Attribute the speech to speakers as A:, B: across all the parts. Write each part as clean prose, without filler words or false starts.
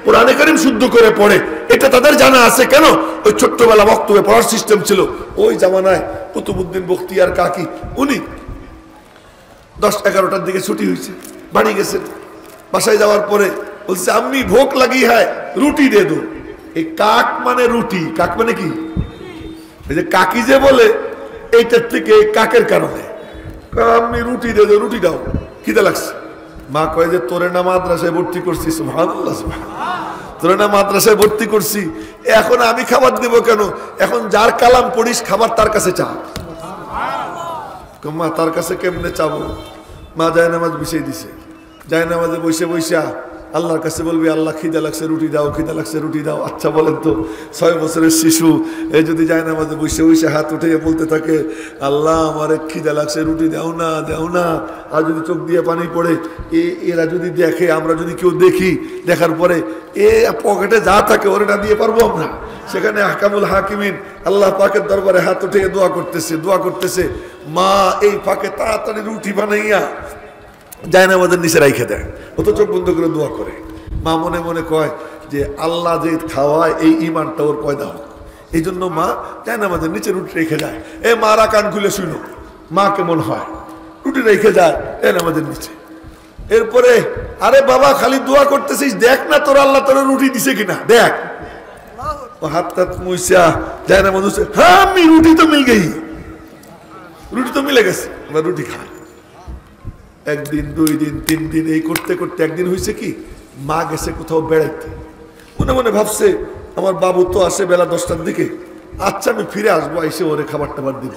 A: কোরআনে কারীম শুদ্ধ করে পড়ে, এটা তাদের জানা আছে। কেন? ওই ছোট্টবেলা বক্তব্যে পড়ার সিস্টেম ছিল ওই জামানায়। কুতুবউদ্দিন বখতিয়ার কাকি উনি 10-11টার দিকে ছুটি হয়েছে, বাড়ি গেছেন। বাসায় যাওয়ার পরে বলছে আম্মি ভোক লাগি হ্যায় রুটি দে দো। এই কাক মানে রুটি, কাক মানে কি? এই যে কাকি যে বলে এইটার থেকে কাকের কারণে আম্মি রুটি দে দো, রুটি দাও, খিদে লাগছে। মা কয় যে তোরে না মাদ্রাসায় ভর্তি করছি, সুবহানাল্লাহ তোরে না মাদ্রাসায় ভর্তি করছি, এখন আমি খাবার দেব কেন? এখন যার কালাম পড়িস খাবার তার কাছে চা। মা তার কাছে কেমনে চাবো? মা যায় নামাজ বিছিয়ে দিছে, যায় নামাজে বসে বসা আল্লাহর কাছে বলবি আল্লাহ খিদা লাগছে রুটি দাও, খিদা লাগছে রুটি দাও। আচ্ছা বলেন তো 6 বছরের শিশু এই যদি যায় নামাজে বসে বসে হাত উঠে বলতে থাকে আল্লাহ আমার খিদা লাগছে রুটি দাও না, দাও না, আর যদি চোখ দিয়ে পানি পড়ে, এরা যদি দেখে, আমরা যদি কেউ দেখি, দেখার পরে পকেটে যা থাকে ওরে না দিয়ে পারবো আমরা? সেখানে আহকামুল হাকিমিন আল্লাহ পাকের দরবারে হাত উঠে দোয়া করতেছে। মা এই ফাঁকে তাড়াতাড়ি রুটি বানাইয়া যায় না আমাদের নিচে রাইখে দেয়, ও তো চোখ বন্ধ করে দোয়া করে। মা মনে মনে কয় যে আল্লাহ যে খাওয়ায় এই ইমানটা ওর পয়দা হোক, এই জন্য মা যায় না আমাদের নিচে রুটি রেখে যায়। এ মারা কান খুলে শুনো মা কেমন হয়, রুটি রেখে যায় আমাদের নিচে। এরপরে আরে বাবা খালি দোয়া করতেছিস, দেখ না তোর আল্লাহ তোর রুটি দিছে কিনা, দেখ। ও হাত টাত মুইসা যায় না মধ্যে, হ্যাঁ আমি রুটি তো মিল গেই, রুটি তো মিলে গেছে, আমরা রুটি খাই। 1 দিন 2 দিন 3 দিন এই করতে করতে একদিন হয়েছে কি, মা গেছে কোথাও বেড়াইতে, মনে মনে ভাবছে আমার বাবু তো আসে বেলা 10টার দিকে, আচ্ছা আমি ফিরে আসবো, এসে ওরে খাবার টাবার দিব।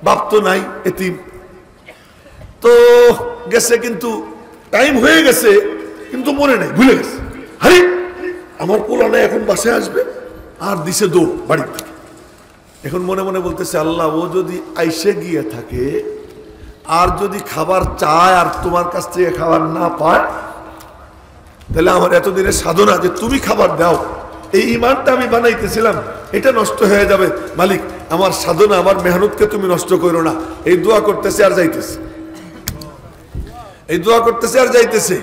A: বাপ তো নাই, এতিম তো গেছে, কিন্তু টাইম হয়ে গেছে, কিন্তু মনে নাই, ভুলে গেছে। আরে আমার পোলানা এখন বাসায় আসবে, আর দিছে দৌড় বাড়ির থেকে। এখন মনে মনে বলতেছে আল্লাহ ও যদি আইসে গিয়ে থাকে আর যদি খাবার চায় আর তোমার কাছ থেকে খাবার না পায়, তাহলে আমার এতদিনের সাধনা যে তুমি খাবার দাও, এই ইমানটা আমি বানাইতেছিলাম, এটা নষ্ট হয়ে যাবে। মালিক আমার সাধনা আমার মেহনতকে তুমি নষ্ট করো না। এই দোয়া করতেছে আর যাইতেছে, এই দোয়া করতেছে আর যাইতেছে।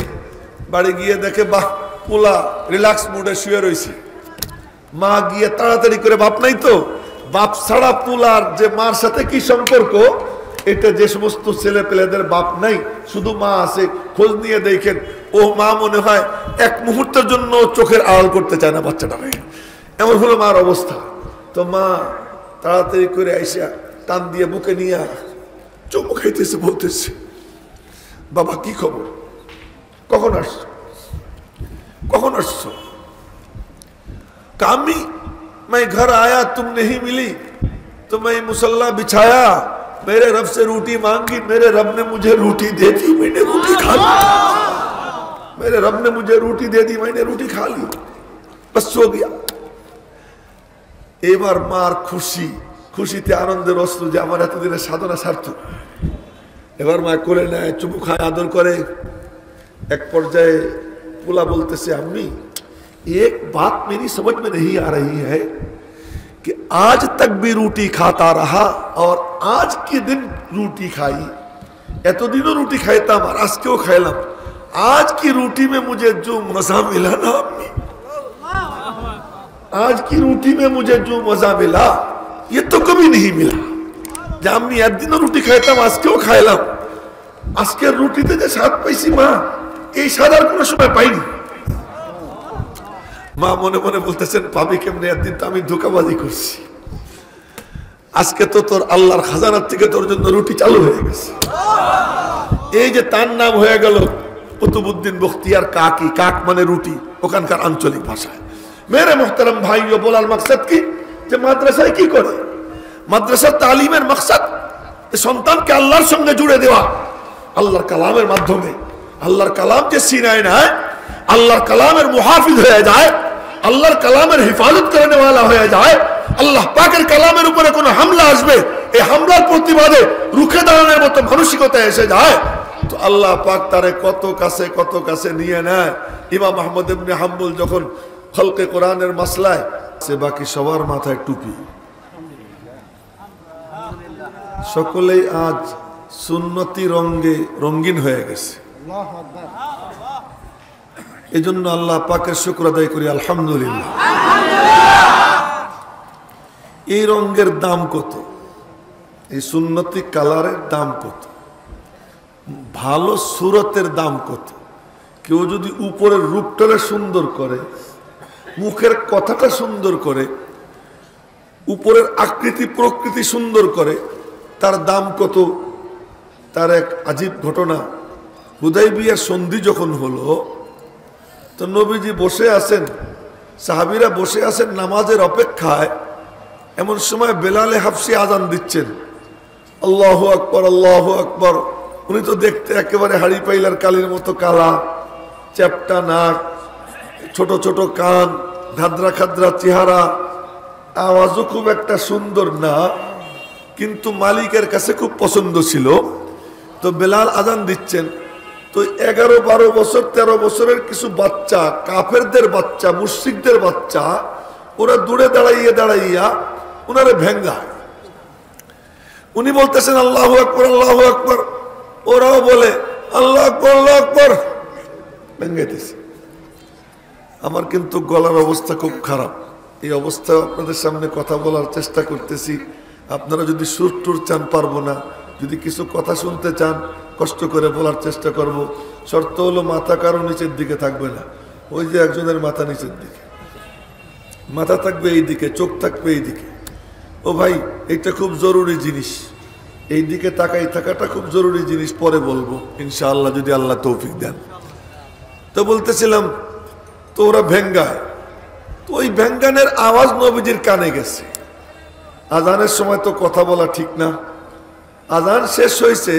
A: বাড়ি গিয়ে দেখে বাহ পোলা রিল্যাক্স মুডে শুয়ে রয়েছে। মা গিয়ে তাড়াতাড়ি করে, বাপ নাই তো, বাপ ছাড়া পোলার যে মার সাথে কি সম্পর্ক, এটা যে সমস্ত ছেলে পেলেদের বাপ নাই শুধু মা আছে, খোঁজ নিয়ে দেখেন ও মা মনে হয় 1 মুহূর্তের জন্য চোখের আড়াল করতে চায় না বাচ্চাটা, এমন হলো মার অবস্থা। তো মা তাড়াতাড়ি করে আইসা টান দিয়ে বুকে নিয়ে চুমু খাইতেছে, বলতেছে বাবা কি খবর, কখন আসছো, কখন আসছো? कामी मैं घर आया तुम नहीं मिली तो मैं मुसल्ला बिछाया, मेरे रब से रोटी मांगी, मेरे रब ने मुझे रोटी दे दी, मैंने रोटी खा ली। मेरे रब ने मुझे रोटी दे दी, मैंने रोटी खा ली, बस सो गया। এবার মার খুশি, খুশিতে আনন্দের অস্ত্র যে আমার এতদিনের সাধনা সার্থক। এবার মা কোলে নেয়, চুমু খায়, আদর করে। এক পর্যায়ে পোলা বলতেছে আম্মি एक बात मेरी समझ में नहीं आ रही है कि आज तक भी रोटी खाता रहा और आज के दिन रोटी खाई, एतदिनों रोटी खाइता और आज क्यों खाइलाम, आज की रोटी में मुझे जो मजा मिला ना अम्मी, आज की रोटी में मुझे जो मजा मिला ये तो कभी नहीं मिला। যে আমি একদিনও রুটি খাইতাম আজ কেউ খাইলাম, আজকের রুটিতে যে স্বাদ পাইছি মা, এই স্বাদ আর কোনো সময় পাইনি। মা মনে মনে বলতেছেন পাবি কেমনে, একদিন তো আমি ধোঁকাবাজি করছি, আজকে তো তোর আল্লাহর খাজানার থেকে তোর জন্য রুটি চালু হয়ে গেছে। এই যে তার নাম হয়ে গেল কুতুবউদ্দিন বখতিয়ার কাকি, কাক মানে রুটি ওখানকার আঞ্চলিক ভাষায়। মেরে মোহতারাম ভাইও, বলার মাকসাদ কি যে মাদ্রাসায় কি করে, মাদ্রাসার তালিমের মাকসাদ সন্তানকে আল্লাহর সঙ্গে জুড়ে দেওয়া, আল্লাহর কালামের মাধ্যমে। আল্লাহর কালাম যে সিনায় নেয়, আল্লাহর কালামের মুহাফিজ হয়ে যায়, আল্লাহর কালামের হিফাজত করনে वाला হয়ে যায়। আল্লাহ পাকের কালামের উপরে কোনো হামলা আসবে, এই হামলার প্রতিবাদে রুখে দাঁড়ানোর মতো মানসিকতা এসে যায়, তো আল্লাহ পাক তারে কত কাছে নিয়ে নেয়। ইমাম আহমদ ইবনে হাম্বল যখন খলকে কোরআনের মাসলায়, সে বাকি সবার মাথায় টুপি, সকলেই আজ সুন্নতি রঙে রঙিন হয়ে গেছে। এজন্য আল্লাহ পাকের শুকর আদায় করি আলহামদুলিল্লাহ। এই রঙের দাম কত? এই সুন্নতি কালারের দাম কত? ভালো সুরতের দাম কত? কেউ যদি উপরের রূপটারে সুন্দর করে, মুখের কথাটা সুন্দর করে, উপরের আকৃতি প্রকৃতি সুন্দর করে, তার দাম কত? তার এক আজীব ঘটনা। হুদাইবিয়ার সন্ধি যখন হলো, তো নবীজি বসে আছেন, সাহাবীরা বসে আছেন নামাজের অপেক্ষায়। এমন সময় বেলালে হাফসি আজান দিচ্ছেন, আল্লাহু আকবার আল্লাহু আকবার। উনি তো দেখতে একেবারে হাড়ি পাইলার কালির মতো কালা, চ্যাপটা নাক, ছোট ছোট কান, ধাদ্রা খাদ্রা চেহারা, আওয়াজও খুব একটা সুন্দর না, কিন্তু মালিকের কাছে খুব পছন্দ ছিল। তো বেলাল আজান দিচ্ছেন, তো 11-12 বছর 13 বছরের কিছু বাচ্চা, কাফেরদের বাচ্চা, মুশরিকদের বাচ্চা, ওরা দূরে দাঁড়াইয়া দাঁড়াইয়া ওনারে ভেঙ্গায়। উনি বলতেছেন আল্লাহু আকবার আল্লাহু আকবার, ওরাও বলে আল্লাহ আকবার আল্লাহু আকবার, ভেঙ্গাইতেছে। আমার কিন্তু গলার অবস্থা খুব খারাপ। এই অবস্থা আপনাদের সামনে কথা বলার চেষ্টা করতেছি। আপনারা যদি সুর টুর চান পারবো না, যদি কিছু কথা শুনতে চান কষ্ট করে বলার চেষ্টা করব। শর্ত হলো মাথা কারো নিচের দিকে থাকবে না। ওই যে একজনের মাথা নিচের দিকে, মাথা থাকবে এই দিকে, চোখ থাকবে এই দিকে। ও ভাই, এটা খুব জরুরি জিনিস, এই দিকে তাকাই থাকাটা খুব জরুরি জিনিস। পরে বলবো ইনশাআল্লাহ যদি আল্লাহ তৌফিক দেন। তো বলতেছিলাম, তো ওরা ভেঙ্গায়। তো ওই ভেঙ্গানের আওয়াজ নবীজির কানে গেছে। আজানের সময় তো কথা বলা ঠিক না। আজান শেষ হয়েছে,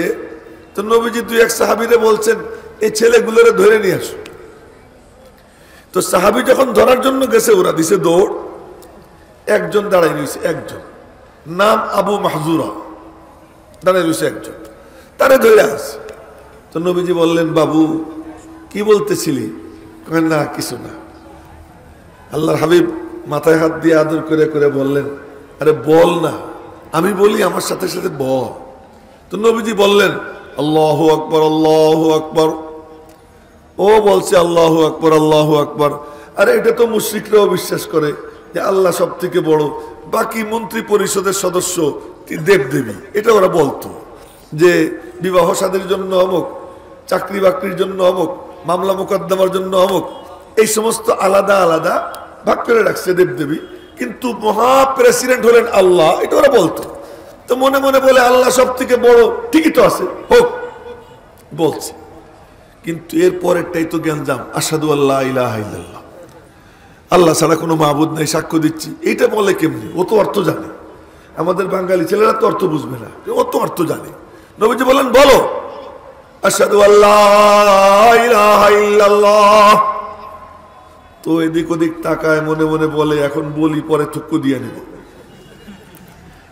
A: তো নবীজি 2-1 সাহাবীরে বলছেন এই ছেলেগুলোরে ধরে নিয়ে আসো। তো সাহাবী যখন ধরার জন্য গেছে, ওরা দিছে দৌড়। একজন দাঁড়াই রয়েছে, একজন নাম আবু মাহজুরা, দাঁড়াই রয়েছে একজন, তারে ধরে আসে। তো নবীজি বললেন, বাবু কি বলতেছিলি? না কিছু না। আল্লাহর হাবিব মাথায় হাত দিয়ে আদর করে করে বললেন, আরে বল না, আমি বলি আমার সাথে সাথে বল। তো নবীজি বললেন আল্লাহু আকবার আল্লাহু আকবার। ও বলছে আল্লাহু আকবার আল্লাহু আকবার। আরে এটা তো মুশরিকরাও বিশ্বাস করে যে আল্লাহ সব থেকে বড়, বাকি মন্ত্রী পরিষদের সদস্য দেবদেবী, এটা ওরা বলতো যে বিবাহ শাদীর জন্য অমুক, চাকরি বাকরির জন্য অমুক, মামলা মোকদ্দমার জন্য অমুক, এই সমস্ত আলাদা আলাদা ভাগ করে রাখছে দেবদেবী। কিন্তু মহা প্রেসিডেন্ট হলেন আল্লাহ, এটা ওরা বলতো। তো মনে মনে বলে আল্লাহ সব থেকে বড়, ঠিকই তো আছে, হোক বলছে। কিন্তু এর পরেরটাই তো জ্ঞানজাম, আশহাদু আল্লা ইলাহা ইল্লাল্লাহ, আল্লাহ ছাড়া কোনো মাবুদ নাই, সাক্ষ্য দিচ্ছি। এইটা বলে কেমনি? ও তো অর্থ জানে। আমাদের বাঙালি ছেলেরা তো অর্থ বুঝবে না, ও তো অর্থ জানে। নবীজি বলেন বলো আশহাদু আল্লা ইলাহা ইল্লাল্লাহ। তো এদিক ওদিক তাকায়, মনে মনে বলে এখন বলি পরে থুক্কু দিয়ে নেব।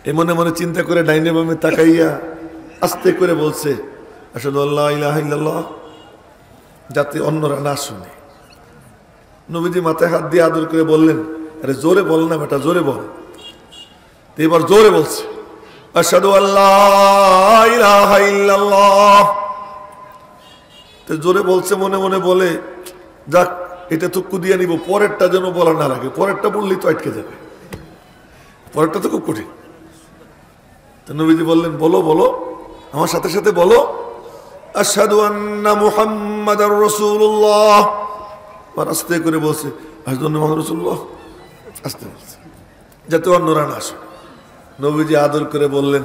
A: এ মনে মনে চিন্তা করে ডাইনে বামে তাকাইয়া আস্তে করে বলছে আশহাদু আল্লা ইলাহা ইল্লাল্লাহ, যাতে অন্যরা না শুনে। নবীজি মাথায় হাত দিয়ে আদর করে বললেন, আরে জোরে বল না বেটা, জোরে বল। এবার জোরে বলছে আশহাদু আল্লা ইলাহা ইল্লাল্লাহ। তো জোরে বলছে, মনে মনে বলে যাক এটা থুক্কু দিয়ে নিব, পরেরটা যেন বলা না লাগে, পরেরটা বললেই তো আটকে যাবে, পরেরটা তো খুব কঠিন। তো নবীজি বললেন বলো বলো, আমার সাথে সাথে বলো আশহাদু আন্না মুহাম্মাদার রাসূলুল্লাহ। আর আস্তে করে বলছে আশহাদু আন্না মুহাম্মাদার রাসূলুল্লাহ, আস্তে বলছে যাতে অন্যরা না আসে। নবীজি আদর করে বললেন,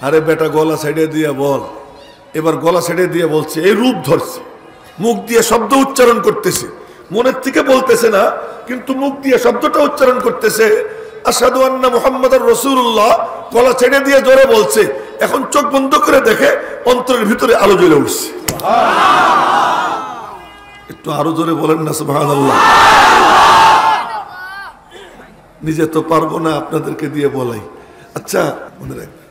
A: আরে বেটা গলা সাইডে দিয়ে বল। এবার গলা সাইডে দিয়ে বলছে, এই রূপ ধরছে, মুখ দিয়ে শব্দ উচ্চারণ করতেছে, মনের থেকে বলতেছে না, কিন্তু মুখ দিয়ে শব্দটা উচ্চারণ করতেছে আশহাদু আন্না মুহাম্মাদার রাসূলুল্লাহ। গলা ছেড়ে দিয়ে জোরে বলছে। এখন চোখ বন্ধ করে দেখে অন্তরের ভিতরে আলো জ্বলে উঠছে। একটু আরো জোরে বলেন না সুবহানাল্লাহ। নিজে তো পারবো না, আপনাদেরকে দিয়ে বলাই। আচ্ছা মনে রাখবেন,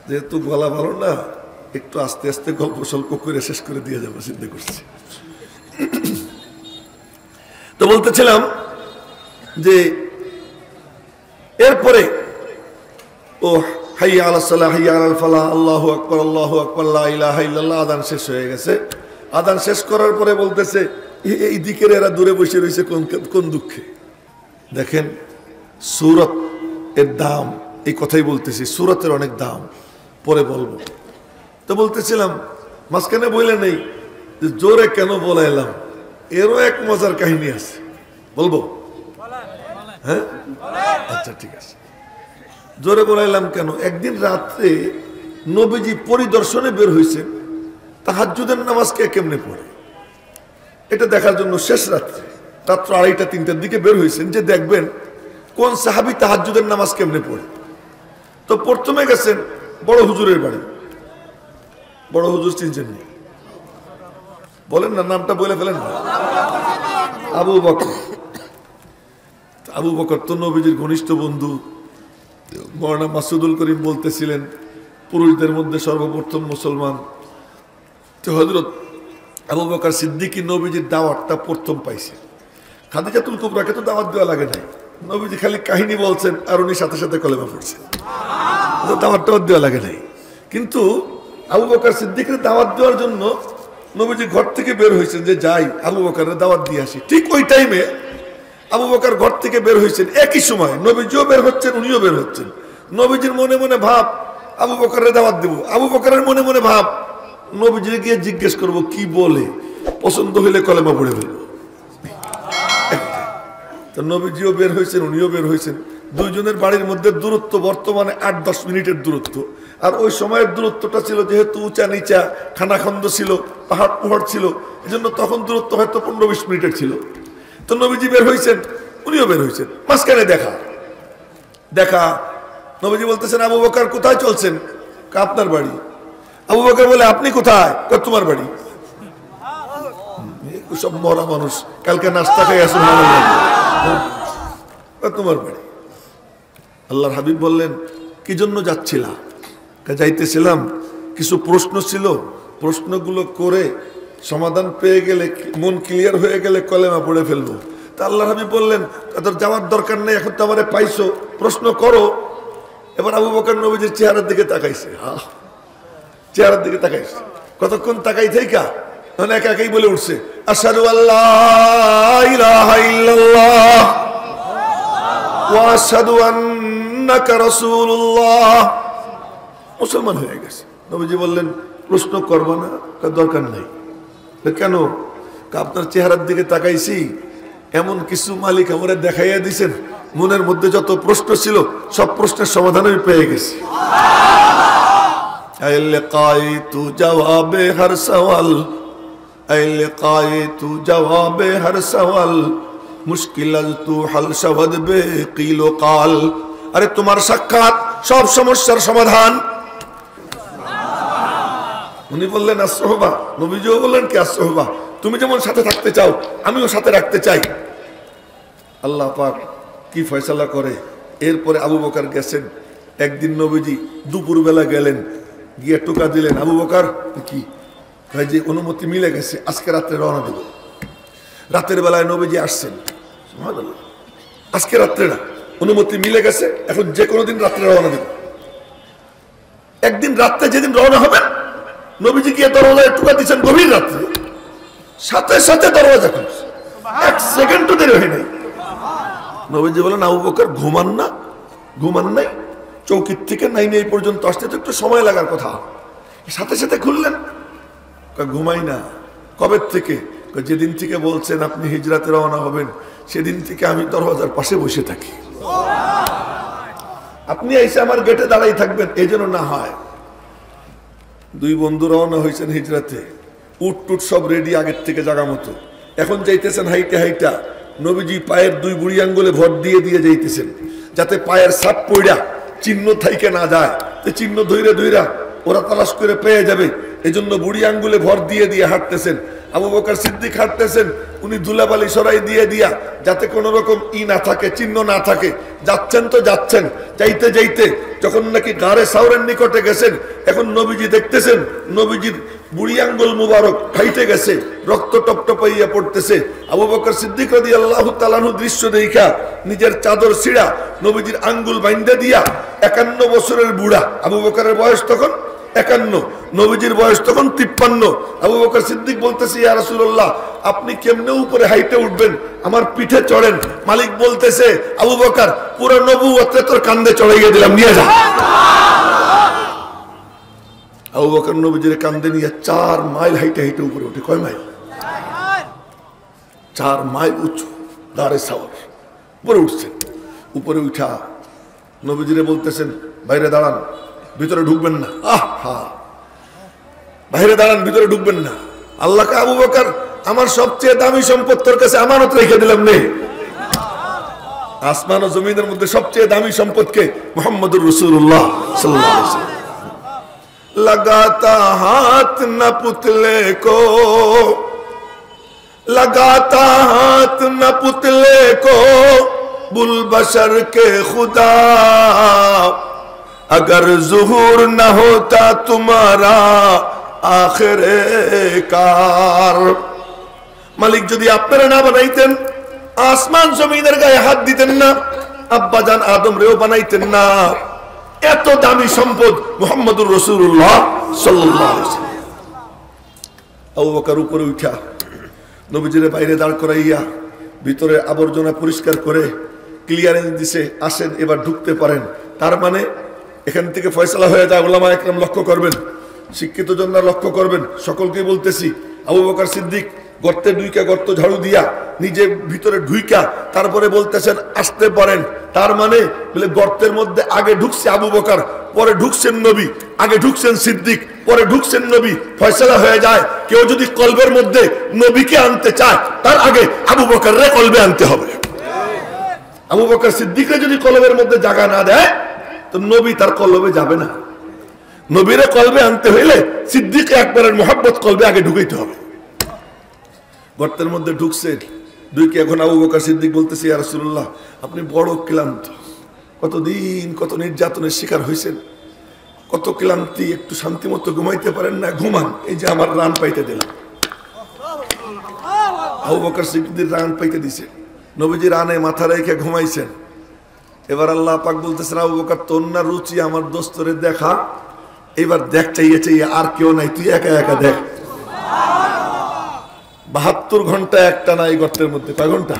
A: যেহেতু গলা ভালো না, একটু আস্তে আস্তে গল্প স্বল্প করে শেষ করে দিয়ে যাবো চিন্তা করছি। তো বলতেছিলাম যে এরপরে ও হাইয়া আলাস সালাহ হাইয়া আলাল ফালাহ, আল্লাহু আকবার আল্লাহু আকবার লা ইলাহা ইল্লাল্লাহ, আযান শেষ হয়ে গেছে। আযান শেষ করার পরে বলতেছে এই দিকের এরা দূরে বসে রয়েছে কোন দুঃখে। দেখেন সূরত এর দাম, এই কথাই বলতেছি, সূরতের অনেক দাম, পরে বলবো। তো বলতেছিলাম মাঝখানে বলে নেই যে জোরে কেন বলাইলাম, এরও এক মজার কাহিনী আছে, বলবো? হ্যাঁ, আচ্ছা ঠিক আছে। জোরে বলাইলাম কেন, একদিন রাত্রে নবীজি পরিদর্শনে বের হয়েছে, তাহাজ্জুদের নামাজ কে কেমনে পড়ে এটা দেখার জন্য শেষ রাত্রে, রাত্র 2:30-3টার দিকে বের হয়েছেন যে দেখবেন কোন সাহাবী তাহাজ্জুদের নামাজ কেমনে পড়ে। তো প্রথমে গেছেন বড় হুজুরের বাড়ি। বড় হুজুর চিনছেন? বলেন না, নামটা বলে ফেলেন না। আবু বকর। আবু বকর তো নবীজির ঘনিষ্ঠ বন্ধু। মওলানা মাসুদুল করিম বলতেছিলেন পুরুষদের মধ্যে সর্বপ্রথম মুসলমান। তো হযরত আবু বকর সিদ্দিকী নবীজির দাওয়াতটা প্রথম পাইছে। খাদিজাতুল কুবরাকে তো দাওয়াত দেওয়া লাগে নাই, নবীজি খালি কাহিনী বলছেন আর উনি সাথে সাথে কলেমা পড়ছেন, দাওয়াতটাও দেওয়া লাগে নাই। কিন্তু আবু বকর সিদ্দিকের দাওয়াত দেওয়ার জন্য নবীজি ঘর থেকে বের হয়েছেন যে যাই আবু বকরের দাওয়াত দিয়ে আসি। ঠিক ওই টাইমে আবু বকর ঘর থেকে বের হয়েছেন, একই সময় নবীজিও বের হচ্ছেন, উনিও বের হচ্ছেন। নবীজির মনে মনে ভাব আবু বকরের দাওয়াত দেব, আবু বকরের মনে মনে ভাব নবীজি গিয়ে জিজ্ঞেস করব কি বলে, পছন্দ হইলে কলেমা পড়ে ফেলবো। তো নবীজিও বের হয়েছেন, উনিও বের হয়েছেন। দুইজনের বাড়ির মধ্যে দূরত্ব বর্তমানে 8-10 মিনিটের দূরত্ব। আর ওই সময়ের দূরত্বটা ছিল যেহেতু উঁচা নিচা খানাখন্দ ছিল, পাহাড় পাহাড় ছিল, এজন্য তখন দূরত্ব হয়তো 15-20 মিনিটের ছিল। তো নবীজি বের হয়েছেন, উনিও বের হয়েছেন, মাঝখানে দেখা নবীজি বলতেছেন আবু বকর কোথায় চলছেন? আপনার বাড়ি। আবু বকর বলে আপনি কোথায়? তোমার বাড়ি। সব মরা মানুষ, কালকে নাস্তা খেয়ে আসুন, তোমার বাড়ি। আল্লাহর হাবিব বললেন কি জন্য যাচ্ছিলা? যাইতেছিলাম কিছু প্রশ্ন ছিল, প্রশ্নগুলো করে সমাধান পেয়ে গেলে, মন ক্লিয়ার হয়ে গেলে কলেমা পড়ে ফেলবো। তা আল্লাহর হাবিব বললেন তাদের যাওয়ার দরকার নেই, এখন তো আমারে পাইছো, প্রশ্ন করো। এবার আবু বকর নবীজির চেহারার দিকে তাকাইছে, চেহারার দিকে তাকাইছে, কতক্ষণ তাকাই থাইকা মানে একা একাই বলে উঠছে আশহাদু আল্লা ইলাহা ইল্লাল্লাহ ওয়া আশহাদু আন্নাকা রাসূলুল্লাহ। মুসলমান হয়ে গেছে। নবীজি বললেন প্রশ্ন করবো না? দরকার নাই। কেন? আপনার চেহারার দিকে তাকাইছি, এমন কিছু মালিক আমরা দেখাইয়া দিছেন, মনের মধ্যে যত প্রশ্ন ছিল সব প্রশ্নের সমাধান আমি পেয়ে গেছি। লাকাইতু জওয়াবে হর সওয়াল, লাকাইতু জওয়াবে হর সওয়াল, মুশকিলাল তু হাল শবদ বে কিল ও কাল। আরে তোমার সাক্ষাৎ সব সমস্যার সমাধান। উনি বললেন আসহবা, নবীজিও বললেন কি আসহবা, তুমি যেমন সাথে থাকতে চাও আমিও সাথে রাখতে চাই। আল্লাহ পাক কি ফয়সালা করে। এরপরে আবু বকর গেছেন। একদিন নবীজি দুপুরবেলা গেলেন, গিয়ে টোকা দিলেন, আবু বকর কি ভাই যে অনুমতি মিলে গেছে, আজকে রাত্রে রওনা দেব। রাতের বেলায় নবীজি আসছেন, সুবহানাল্লাহ, আজকে রাত্রে না, অনুমতি মিলে গেছে, এখন যে কোনো দিন রাত্রে রওনা দেব। একদিন রাত্রে যেদিন রওনা হবেন নবীজি গিয়ে দরওয়াজায় টোকা দিচ্ছেন গভীর রাত্রে, সাথে সাথে দরওয়াজা খুলছে, 1 সেকেন্ডও দেরি হয় নাই। নবীজি বলেন আবু বকর ঘুমান না? ঘুমান নাই? চৌকির থেকে নাইমে এই পর্যন্ত আসতে তো একটু সময় লাগার কথা, সাথে সাথে খুললেন। ঘুমাই না। কবে থেকে? যেদিন থেকে বলছেন আপনি হিজরাতে রওনা হবেন সেদিন থেকে আমি দরওয়াজার পাশে বসে থাকি, আপনি এসে আমার গেটে দাঁড়াই থাকবেন, এই জন্য না হয়। দুই বন্ধু রওনা হয়েছেন হিজরাতে, উট টুট সব রেডি আগের থেকে জায়গা মতো। এখন যাইতেছেন হাইটা হাইটা, নবীজি পায়ের 2 বুড়ি আঙ্গুলে ভর দিয়ে দিয়ে যাইতেছেন যাতে পায়ের ছাপ পইড়া চিহ্ন থাইকে না যায়। তো চিহ্ন ধইরা ধইরা ওরা তালাশ করে পেয়ে যাবে, এজন্য বুড়ি আঙ্গুলে ভর দিয়ে দিয়ে হাঁটতেছেন। আবু বকর সিদ্দিক হাঁটতেছেন, উনি ধুলাবালি সরাই দিয়ে দিয়া যাতে কোনো রকম না থাকে, চিহ্ন না থাকে। যাচ্ছেন তো যাচ্ছেন, যাইতে যাইতে যখন নাকি গাড়ে সাউরের নিকটে গেছেন, এখন নবীজি দেখতেছেন নবীজির বুড়ি আঙ্গুল মুবারক ফাইটে গেছে, রক্ত টপটপাইয়া পড়তেছে। আবু বকর সিদ্দিক রাদিয়াল্লাহু তাআলা আনহু দৃশ্য দেখা নিজের চাদর ছিঁড়া নবীজির আঙ্গুল বাইন্ধা দিয়া, 51 বছরের বুড়া, আবু বকরের বয়স তখন 51, নবীজির বয়স তখন 53। আবু বকর সিদ্দিক বলতেছে, ইয়া রাসূলুল্লাহ, আপনি কেমনে উপরে হাইটে উঠবেন, আমার পিঠে চড়েন। মালিক বলতেছে, আবু বকর, পুরো নবুয়তরে তোর কাঁধে চড়াইয়া দিলাম, নিয়ে যা। আবু বকর নবীজির কাঁধে নিয়ে 4 মাইল হাইটে হাইটে উপরে উঠে। কয় মাইল? 4 মাইল উঁচু দাঁড়ে সাওয়ার উপরে উঠছেন। উপরে উঠা নবীজিরে বলতেছেন, বাইরে দাঁড়ান, ভিতরে ঢুকবেন না। বাইরে দাঁড়ান, ভিতরে ঢুকবেন না। আল্লাহকে, আবু বকর, আমার সবচেয়ে দামি সম্পদ তোর কাছে আমানত রেখে দিলাম নে। আসমান ও জমিনের মধ্যে সবচেয়ে দামি সম্পদকে মুহাম্মদুর রাসূলুল্লাহ সাল্লাল্লাহু আলাইহি ওয়াসাল্লাম। लगाता हाथ न पुतले को, लगाता हाथ न पुतले को, बुलबशर के खुदा, अगर ज़ुहूर न होता तुम्हारा आखिरे कार। মালিক যদি আপনারা না বানাইতেন, আসমান জমিনের গায়ে হাত দিতেন না, আব্বাজান আদম রেও বানাইতেন না। এত দামি সম্পদ মুহাম্মদুর রাসূলুল্লাহ সাল্লাল্লাহু আলাইহি ওয়াসাল্লাম। আবু বকর উপরে উঠা নবীজিরে বাইরে দাঁড় করাইয়া ভিতরে আবর্জনা পরিষ্কার করে ক্লিয়ারেন্স দিছে, আসেন এবার ঢুকতে পারেন। তার মানে এখান থেকে ফয়সালা হয়ে যায়। উলামা একরাম লক্ষ্য করবেন, শিক্ষিত জনরা লক্ষ্য করবেন, সকলকেই বলতেছি, আবু বকর সিদ্দিক গর্তে ঢুইকা, গর্ত ঝাড়ু দিয়া নিজে ভিতরে ঢুইকা তারপরে বলতেছেন আসতে পারেন। তার মানে বলে গর্তের মধ্যে আগে ঢুকছে আবু বকর, পরে ঢুকছেন নবী, আগে ঢুকছেন সিদ্দিক, পরে ঢুকছেন নবী। ফয়সালা হয়ে যায়। কেউ যদি কলবের মধ্যে নবীকে আনতে চায়, তার আগে আবু বকররে কলবে আনতে হবে। আবু বকর সিদ্দিকরে যদি কলবের মধ্যে জায়গা না দেয়, তো নবী তার কলবে যাবে না। নবীরে কলবে আনতে হইলে সিদ্দিক আকবরের মোহাব্বত কলবে আগে ঢুকাইতে হবে। গর্তের মধ্যে ঢুকছে, ঢুকে এখন আবু বকর সিদ্দিক বলতেছে, ইয়া রাসূলুল্লাহ, আপনি বড় ক্লান্ত, কতদিন কত নির্যাতনের শিকার হয়েছেন, কত ক্লান্তি, একটু শান্তি মতো ঘুমাইতে পারেন না, ঘুমান, এই যে আমার রান পাইতে দিলাম। আবু বকর সিদ্দিক রান পাইতে দিছে, নবীজি রানে মাথা রেখে ঘুমাইছেন। এবার আল্লাহ পাক বলতেছেন, আবু বকর, তোর না রুচি আমার দোস্তরে দেখা, এবার দেখ, চাইয়ে চাইয়ে, আর কেউ নাই, তুই একা একা দেখ। 72 ঘন্টা একটা না এই গর্তের মধ্যে। কয় ঘন্টা?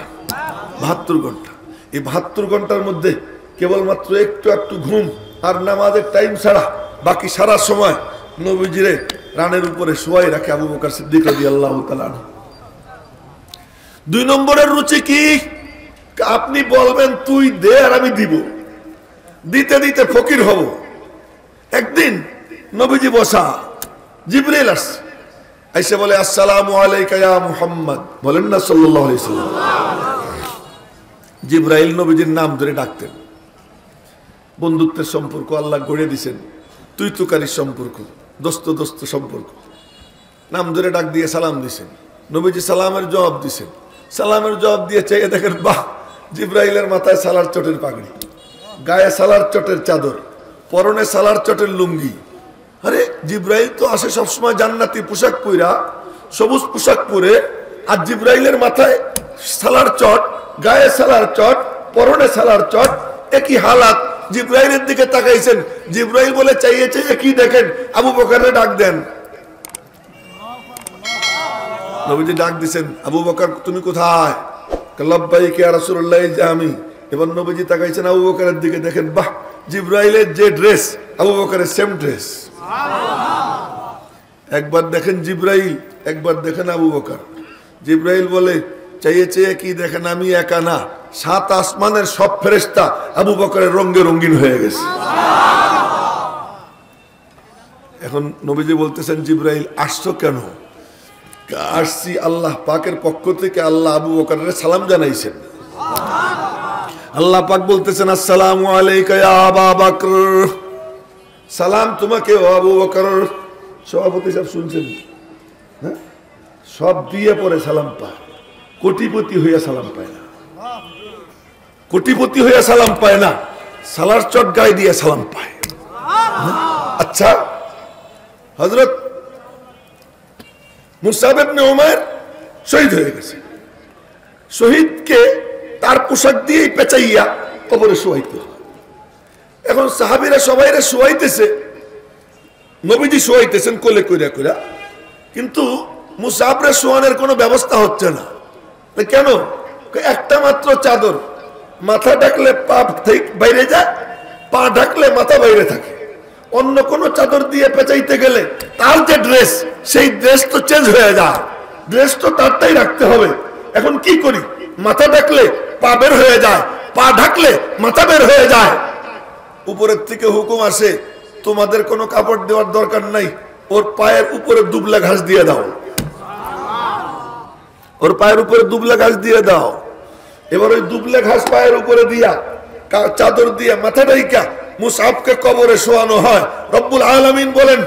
A: 72 ঘন্টা। এই 72 ঘন্টার মধ্যে কেবলমাত্র একটু একটু ঘুম আর নামাজের টাইম ছাড়া বাকি সারা সময় নবীজিরে রানের উপরে শোয়াই রাখে আবু বকর সিদ্দিক রাদিয়াল্লাহু তাআলা। 2 নম্বরের রুচি কি? আপনি বলবেন তুই দে আর আমি দিব, দিতে দিতে ফকির হব। একদিন নবীজি বসা, জিবরাইল আসছে, আইসা বলে, আসসালামু আলাইকা ইয়া মুহাম্মদ, বলেন না সাল্লাল্লাহু আলাইহি ওয়াসাল্লাম। জিবরাইল নবীজির নাম ধরে ডাকতেন। বন্ধুত্বের সম্পর্ক আল্লাহ গড়ে দিয়েছেন, তুই তুকারির সম্পর্ক, দোস্ত দোস্ত সম্পর্ক। নাম ধরে ডাক দিয়ে সালাম দিছেন, নবীজি সালামের জবাব দিছেন। সালামের জবাব দিয়ে চাইয়ে দেখেন, বাহ, জিবরাইলের মাথায় সালার চটের পাগড়ি, গায়ে সালার চটের চাদর, পরনে সালার চটের লুঙ্গি। আরে জিবরাইল তো আসে সবসময় জান্নাতি পোশাক পরা, সবুজ পোশাক পরে, আর জিবরাইলের মাথায় সালার চট, গায়ে সালার চট, পরনে সালার চট, একই হালাত। জিবরাইলের দিকে তাকাইছেন, জিবরাইল বলে, চাইয়ে চাইয়ে কি দেখেন? আবু বকরের ডাক দেন। নবীজি ডাক দিছেন, আবু বকর তুমি কোথায়? লাব্বাইক ইয়া রাসূলুল্লাহ, এই যে আমি। এবার নবীজি তাকাইছেন আবু বকরের দিকে, দেখেন বাহ, জিবরাইলের যে ড্রেস আবু বকরের সেম ড্রেস। একবার দেখেন জিবরাইল, একবার দেখেন আবু বকর। জিবরাইল বলে, চাইয়ে চেয়ে কি দেখেন? আমি একা না, 7 আসমানের সব ফেরেশতা আবু বকরের রঙে রঙিন হয়ে গেছে। এখন নবীজি বলতেছেন, জিবরাইল আসছো কেন? আসছি আল্লাহ পাকের পক্ষ থেকে, আল্লাহ আবু বকরের সালাম জানাইছেন। আল্লাহ পাক বলতেছেন, আসসালামু আলাইকা ইয়া আবা বকর, সালাম তোমাকে ও আবু বকর। সভাপতি সাহেব শুনছেন? হ্যাঁ, সব দিয়ে পরে সালাম পায়, কোটিপতি হইয়া সালাম পায় না। কোটিপতি হইয়া সালাম পায় না, সালার চট গায়ে দিয়ে সালাম পায়। আচ্ছা, হযরত মুসআব ইবনে উমাইর শহীদ হয়ে গেছে। শহীদকে তার পোশাক দিয়েই পেঁচাইয়া কবরে শোয়াইতে। এখন সাহাবীরা সবাইরে শোয়াইতেছে, নবীজি শোয়াইতেছেন কোলে কইরা কইরা, কিন্তু মুসাফরে শোয়ানোর কোনো ব্যবস্থা হচ্ছে না। কেন? একটা মাত্র চাদর, মাথা ঢাকলে পা বাইরে যায়, পা ঢাকলে মাথা বাইরে থাকে। অন্য কোন চাদর দিয়ে পেঁচাইতে গেলে তার যে ড্রেস, সেই ড্রেস তো চেঞ্জ হয়ে যায়, ড্রেস তো তারটাই রাখতে হবে। এখন কি করি? মাথা ঢাকলে পা বের হয়ে যায়, পা ঢাকলে মাথা বের হয়ে যায়। উপরের থেকে হুকুম আসে, তোমাদের কোনো কাপড় দেওয়ার দরকার নাই, ওর পায়ের উপরে দুবলা ঘাস দিয়ে দাও, ওর পায়ের উপরে দুবলা ঘাস দিয়ে দাও। এবার ওই দুবলা ঘাস পায়ের উপরে দিয়া চাদর দিয়া মাথা ঢাইকা মুসাফকে কবরে শোয়ানো হয়। রব্বুল আলামিন বলেন,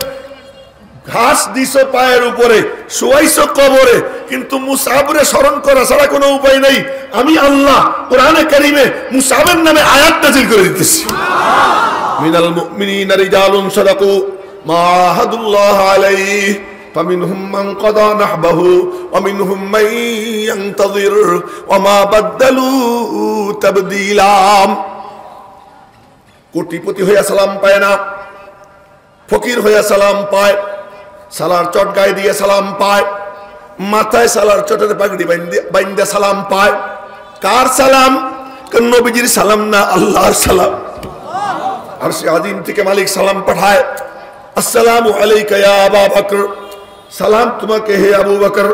A: ঘাস দিছো পায়ের উপরে, শোয়াইছো কবরে, কিন্তু মুসাফরে স্মরণ করা ছাড়া কোনো উপায় নেই। আমি আল্লাহ কোরআনে কারীমে মুসাফের নামে আয়াত নাযিল করে দিতেছি। মিনাল মুমিনিনা রিজালুন সাদাকু মা আহাদুল্লাহ আলাইহি ফামিনহুম মান কাদা নাহবাহু ওয়া মিনহুম মান ইয়ানতাযির ওয়া মা বাদদালু তাবদীলা। কোটিপতি হইয়া সালাম পায় না, ফকির হইয়া সালাম পায়, সালার চট গায়ে দিয়ে সালাম পায়, মাথায় সালার চটের পাগড়ি বাইন্দা সালাম পায়। কার সালাম? নবীজির সালাম না, আল্লাহর সালাম। আর সে আদিম থেকে মালিক সালাম পাঠায়, আসসালামু আলাইকা ইয়া আবু বকর, সালাম তোমাকে হে আবু বকর।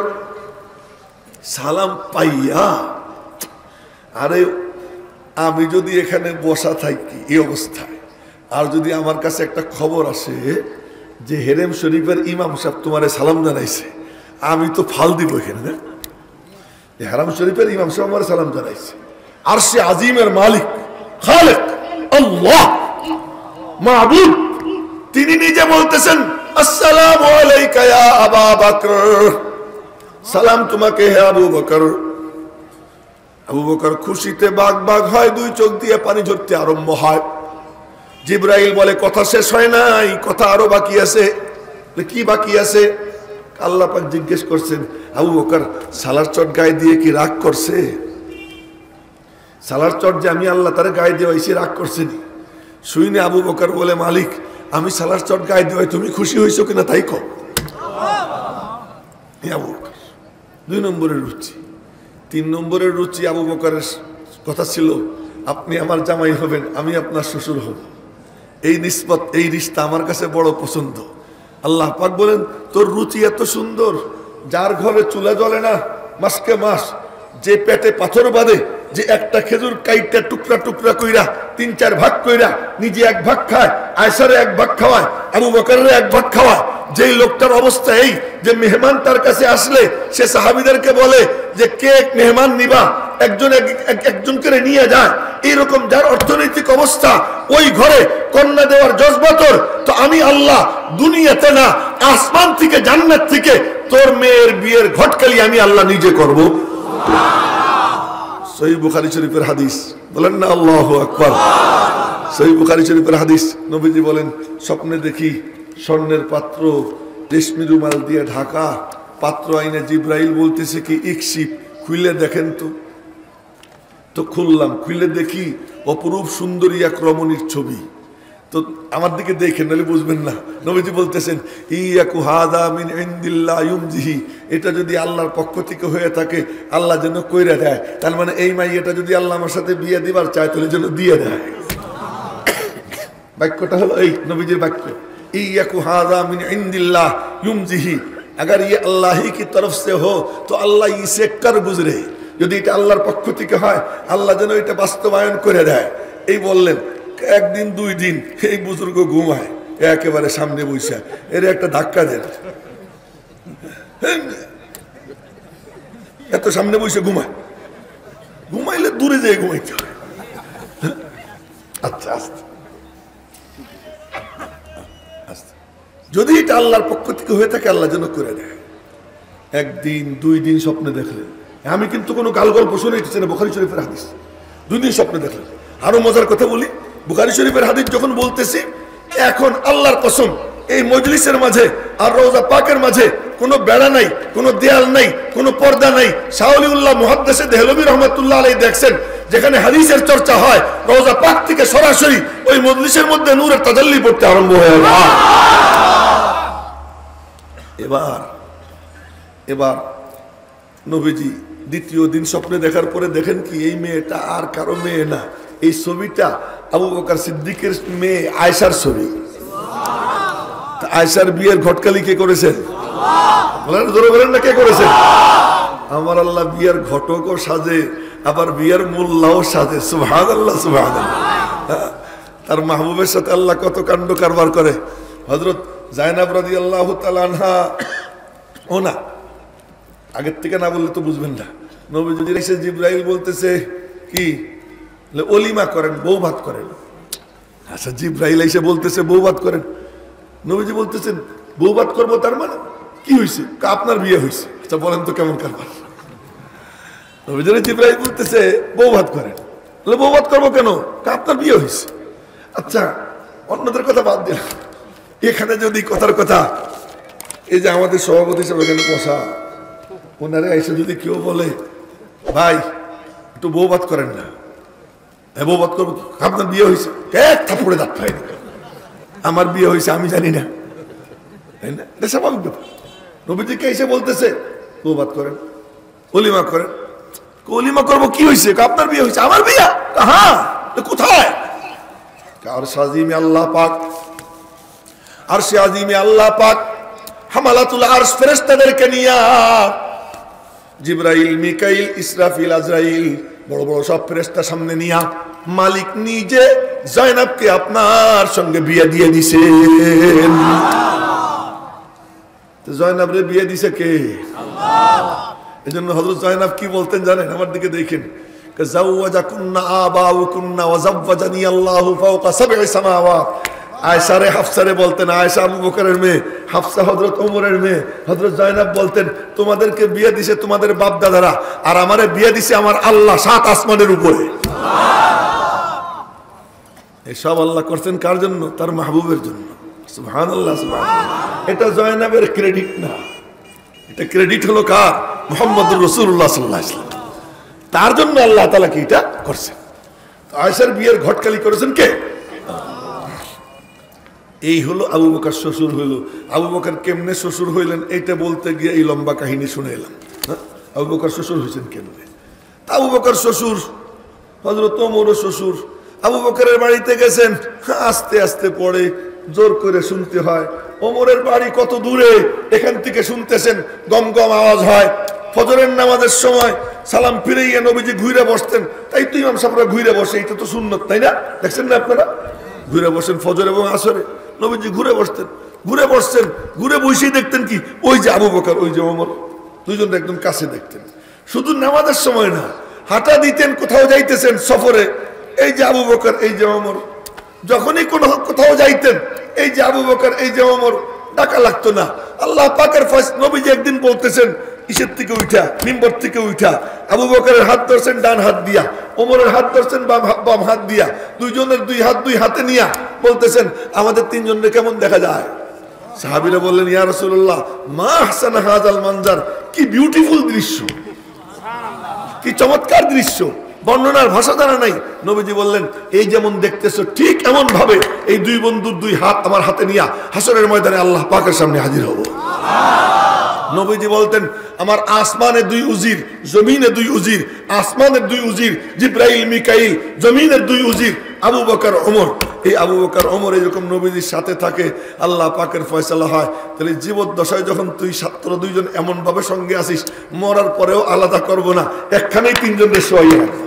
A: সালাম পাইয়া, আরে আমি যদি এখানে বসা থাকি এই অবস্থায়, আর যদি আমার কাছে একটা খবর আসে যে হেরেম শরীফের ইমাম সাহেব তোমারে সালাম জানাইছে, আমি তো ফাল দিব এখানে না? হারাম শরীফের ইমাম সাহেব আমার সালাম জানাইছে, আর সে আজিমের মালিক খালেক আল্লাহ মাবুদ, তিনি নিজে বলতেছেন আসসালামু আলাইকা ইয়া আবু বকর, সালাম তোমাকে হে আবু বকর। আবু বকর খুশিতে বাগ বাগ হয়, দুই চোখ দিয়ে পানি ঝরতে আরম্ভ হয়। জিবরাইল বলে, কথা শেষ হয় নাই, কথা আরো বাকি আছে। কি বাকি আছে? আল্লাহ পাক জিজ্ঞেস করছেন, আবু বকর সালার চট গায়ে দিয়ে কি রাগ করছে? সালার চট যে আমি আল্লাহ তার গায়ে দেওয়াইছি, রাগ করছেনি? শুইনে আবু বকর বলে, মালিক আমি সালার চট গায়ে দেওয়াই, তুমি খুশি হয়েছো কিনা তাই কও। আবু বকর 2 নম্বরের রুচি। 3 নম্বরের রুচি আবু বকরের কথা ছিল, আপনি আমার জামাই হবেন, আমি আপনার শ্বশুর হব। এই নিসবত, এই রিশতা আমার কাছে বড় পছন্দ। আল্লাহ পাক বলেন, তোর রুচি এত সুন্দর, যার ঘরে চুলা জ্বলে না মাসকে মাস, যে পেটে পাথর বাঁধে, যে একটা খেজুর কাইটা টুকরা টুকরা কইরা 3-4 ভাগ কইরা নিজে 1 ভাগ খায়, আয়েশারে 1 ভাগ খাওয়ায়, আবু বকরের 1 ভাগ খাওয়ায়। যেই লোকটার অবস্থা এই যে মেহমান তার কাছে আসলে সে সাহাবীদেরকে বলে যে কে মেহমান নিবা, একজন একজনকে নিয়ে যায়, এইরকম যার অর্থনৈতিক অবস্থা, ওই ঘরে কন্যা দেওয়ার জজবাতর, তো আমি আল্লাহ দুনিয়াতে না আসমান থেকে জান্নাত থেকে তোর মেয়ের বিয়ের ঘটকালি আমি আল্লাহ নিজে করব। সহিহ বুখারী শরীফের হাদিস, বলেন না আল্লাহু আকবার। সহিহ বুখারী শরীফের হাদিস, নবীজি বলেন, স্বপ্নে দেখি স্বর্ণের পাত্র, রেশমি রুমাল দিয়ে ঢাকা, পাত্র আইনে জিবরাইল বলতেছে কি ইকশিফ, খুলে দেখেন তো খুললাম, খুলে দেখি অপরূপ সুন্দরী এক রমণীর ছবি। তো আমার দিকে দেখেন, নাহলে বুঝবেন না। নবীজি বলতেছেন, ইয়াকু হাদা মিন ইনদিল্লাহ ইউমজিহি, এটা যদি আল্লাহর পক্ষ থেকে হয়ে থাকে আল্লাহ যেন কইরা দেয়। তার মানে এই মাইয়াটা যদি আল্লাহ আমার সাথে বিয়ে দিবার চায় তাহলে যেন দিয়ে দেয়। বাক্যটা হলো এই নবীজির বাক্য, ইয়াকু হাদা মিন ইনদিল্লাহ ইউমজিহি, अगर ये अल्लाह ही की तरफ से हो तो अल्लाह इसे कर गुजरे, যদি এটা আল্লাহর পক্ষ থেকে হয় আল্লাহ যেন এটা বাস্তবায়ন করে দেয়। এই বললেন, একদিন 2 দিন এই বুজুর্গ ঘুমায় একেবারে সামনে বসে, এর একটা ধাক্কা দেন, এত সামনে বসে ঘুমায়, ঘুমাইলে দূরে যেয়ে ঘুমাইতে হয়। আচ্ছা আস্তে আস্তে, যদি এটা আল্লাহর পক্ষ থেকে হয়ে থাকে আল্লাহ যেন করে দেয়। 1 দিন 2 দিন স্বপ্নে দেখলেন, আমি কিন্তু কোনো গাল গল্প শুনেছি না, বুখারী শরীফের হাদিস। 2 দিন স্বপ্নে দেখলেন। আরো মজার কথা বলি, বুখারী শরীফের হাদিস যখন বলতেছি, এখন আল্লাহর কসম এই মজলিসের মাঝে আর রওজা পাকের মাঝে কোনো বেড়া নাই, কোনো দেয়াল নাই, কোনো পর্দা নাই। শাহ ওলিউল্লাহ মুহাদ্দিস দেহলভী রহমাতুল্লাহ আলাইহি দেখছেন, যেখানে হাদিসের চর্চা হয় রওজা পাক থেকে সরাসরি ওই মজলিসের মধ্যে নূরের তাজাল্লি পড়তে আরম্ভ হয়ে যায়। এবার এবার নবীজি দ্বিতীয় দিন স্বপ্নে দেখার পরে দেখেন কি এই মেয়েটা আর কারো মেয়ে না, এই ছবিটা আবু বকর সিদ্দিকের মেয়ে আয়েশার ছবি। আয়েশার বিয়ের ঘটকালি কে করেছেন? জোরে বলেন না, কে করেছেন? আমার আল্লাহ বিয়ের ঘটকও সাজে, আবার বিয়ের মোল্লাও সাজে। সুবহানাল্লাহ, সুবহানাল্লাহ। তার মাহবুবের সাথে আল্লাহ কত কাণ্ড কারবার করে। হযরত জায়নাব রাদিয়াল্লাহু তাআলা আনহা, ও না, আগের থেকে না বললে তো বুঝবেন না। নবীজি এসে জিবরাইল বলতেছে কি, অলিমা করেন, বউ ভাত করেন। আচ্ছা, জিবরাইল এসে বলতেছে বউ ভাত করেন। নবীজি বলতেছেন বউ ভাত করবো, তার মানে কি হয়েছে? আপনার বিয়ে হয়েছে। আচ্ছা বলেন তো কেমন কারবার। নবীজি জিবরাইল বলতেছে বউ ভাত করেন। বউ ভাত করবো কেন? আপনার বিয়ে হয়েছে। আচ্ছা, অন্যদের কথা বাদ দিলাম, এখানে যদি কথার কথা, এই যে আমাদের সভাপতি সাহেব এখানে বসা, ওনারে এসে যদি কেউ বলে ভাই একটু বউ ভাত করেন না, বউ ভাত করবো, আপনার বিয়ে হয়েছে, এক থাপড়ে দাঁত পাইনি, আমার বিয়ে হয়েছে আমি জানি না, তাই না? এটা স্বাভাবিক ব্যাপার। নবীজিকে এসে বলতেছে বউ ভাত করেন, অলিমা করেন। অলিমা করবো, কি হয়েছে? আপনার বিয়ে হয়েছে। আমার বিয়ে? হ্যাঁ, কোথায়? আর সাজিমে আল্লাহ পাক, আর সে আজিমে আল্লাহ পাক হামালাতুল আরশ ফেরেশতাদেরকে নিয়া, জিবরাইল, মিকাইল, ইসরাফিল, আজরাইল, বড় বড় সব ফেরেশতা সামনে নিয়া মালিক নিজে জয়নাবকে আপনার সঙ্গে বিয়ে দিয়ে দিছেন। জয়নাবরে বিয়ে দিছে কে? আল্লাহ। এজন্য হযরত জয়নাব কি বলতেন জানেন? আমার দিকে দেখেন, জাওয়াজাকুন্না আবাউকুন্না ওয়া জাওয়াজানি আল্লাহু ফাওকা সাব'i সামাওয়াত। আয়েশারে হাফসারে বলতেন, আয়েশা আবু বকরের মেয়ে, হাফসা হযরত ওমরের মেয়ে। হযরত জয়নাব বলতেন তোমাদেরকে বিয়ে দিছে তোমাদের বাপ দাদারা, আর আমারে বিয়ে দিছে আমার আল্লাহ 7 আসমানের উপরে। এসব আল্লাহ করছেন কার জন্য? তার মাহবুবের জন্য। সুবহানাল্লাহ, সুবহানাল্লাহ। এটা জয়নাবের ক্রেডিট না, এটা ক্রেডিট হলো কার? মুহাম্মদুর রাসূলুল্লাহ সাল্লাল্লাহু আলাইহি ওয়াসাল্লাম। তার জন্য আল্লাহ তাআলা কি এটা করছেন। আয়েশার বিয়ের ঘটকালি করেছেন কে? এই হলো আবু বকর শ্বশুর হইল। আবু বকর কেমনে শ্বশুর হইলেন এইটা বলতে গিয়ে এই লম্বা কাহিনী শুনে এলাম। আবু বকর শ্বশুর হয়েছেন কেমনে? আবু বকর শ্বশুর, হযরত ওমরও শ্বশুর। আবু বকরের বাড়িতে গেছেন, আস্তে আস্তে পড়ে, জোর করে শুনতে হয়। ওমরের বাড়ি কত দূরে, এখান থেকে শুনতেছেন, গম গম আওয়াজ হয়। ফজরের নামাজের সময় সালাম ফিরাইয়া নবীজি ঘুরে বসতেন। তাই তো ইমাম সাহেবরা ঘুরে বসে, এটা তো সুন্নত, তাই না? দেখছেন না আপনারা? ঘুরে বসেন ফজর এবং আসরে, নবীজি ঘুরে বসতেন। ঘুরে বসছেন, ঘুরে বসেই দেখতেন কি, ওই যে আবু বকর, ওই যে ওমর, দুইজন একদম কাছে দেখতেন। শুধু নামাজের সময় না, হাঁটা দিতেন, কোথাও যাইতেছেন সফরে, এই যে আবু বকর, এই যে ওমর। যখনই কোথাও যাইতেন, এই যে আবু বকর, এই যে ওমর, ডাকা লাগতো না। আল্লাহ পাকের ফয়সালা। নবীজি একদিন বলতেছেন ইসের থেকে উঠা, মিম্বর থেকে উঠা, আবু বকরের হাত ধরছেন ডান হাত দিয়া, ওমরের হাত ধরছেন বাম হাত দিয়া, দুইজনের দুই হাতে নিয়া বলতেছেন আমাদের তিনজনের কেমন দেখা যায়? সাহাবীরা বললেন ইয়া রাসূলুল্লাহ মা আহসানা হাযাল মানজার, কি বিউটিফুল দৃশ্য, কি চমৎকার দৃশ্য, বর্ণনার ভাষা জানা নাই। নবীজি বললেন এই যেমন দেখতেছো ঠিক এমন ভাবে এই দুই বন্ধুর দুই হাত আমার হাতে নিয়া হাসরের ময়দানে আল্লাহ পাকের সামনে হাজির হব। নবীজি বলতেন আমার আসমানে দুই উজির, জমিনে দুই উজির, আসমানের দুই উজির জিবরাইল মিকাইল, জমিনের দুই উজির আবু বকর ওমর। এই আবু বকর ওমর এরকম নবীজির সাথে থাকে, আল্লাহ পাকের ফয়সালা হয়। তাহলে জীবদ্দশায় যখন তুই ছাত্র দুইজন এমন ভাবে সঙ্গে আসিস, মরার পরেও আলাদা করবো না, একখানেই তিনজনের শোয়াইয়ে রাখবো।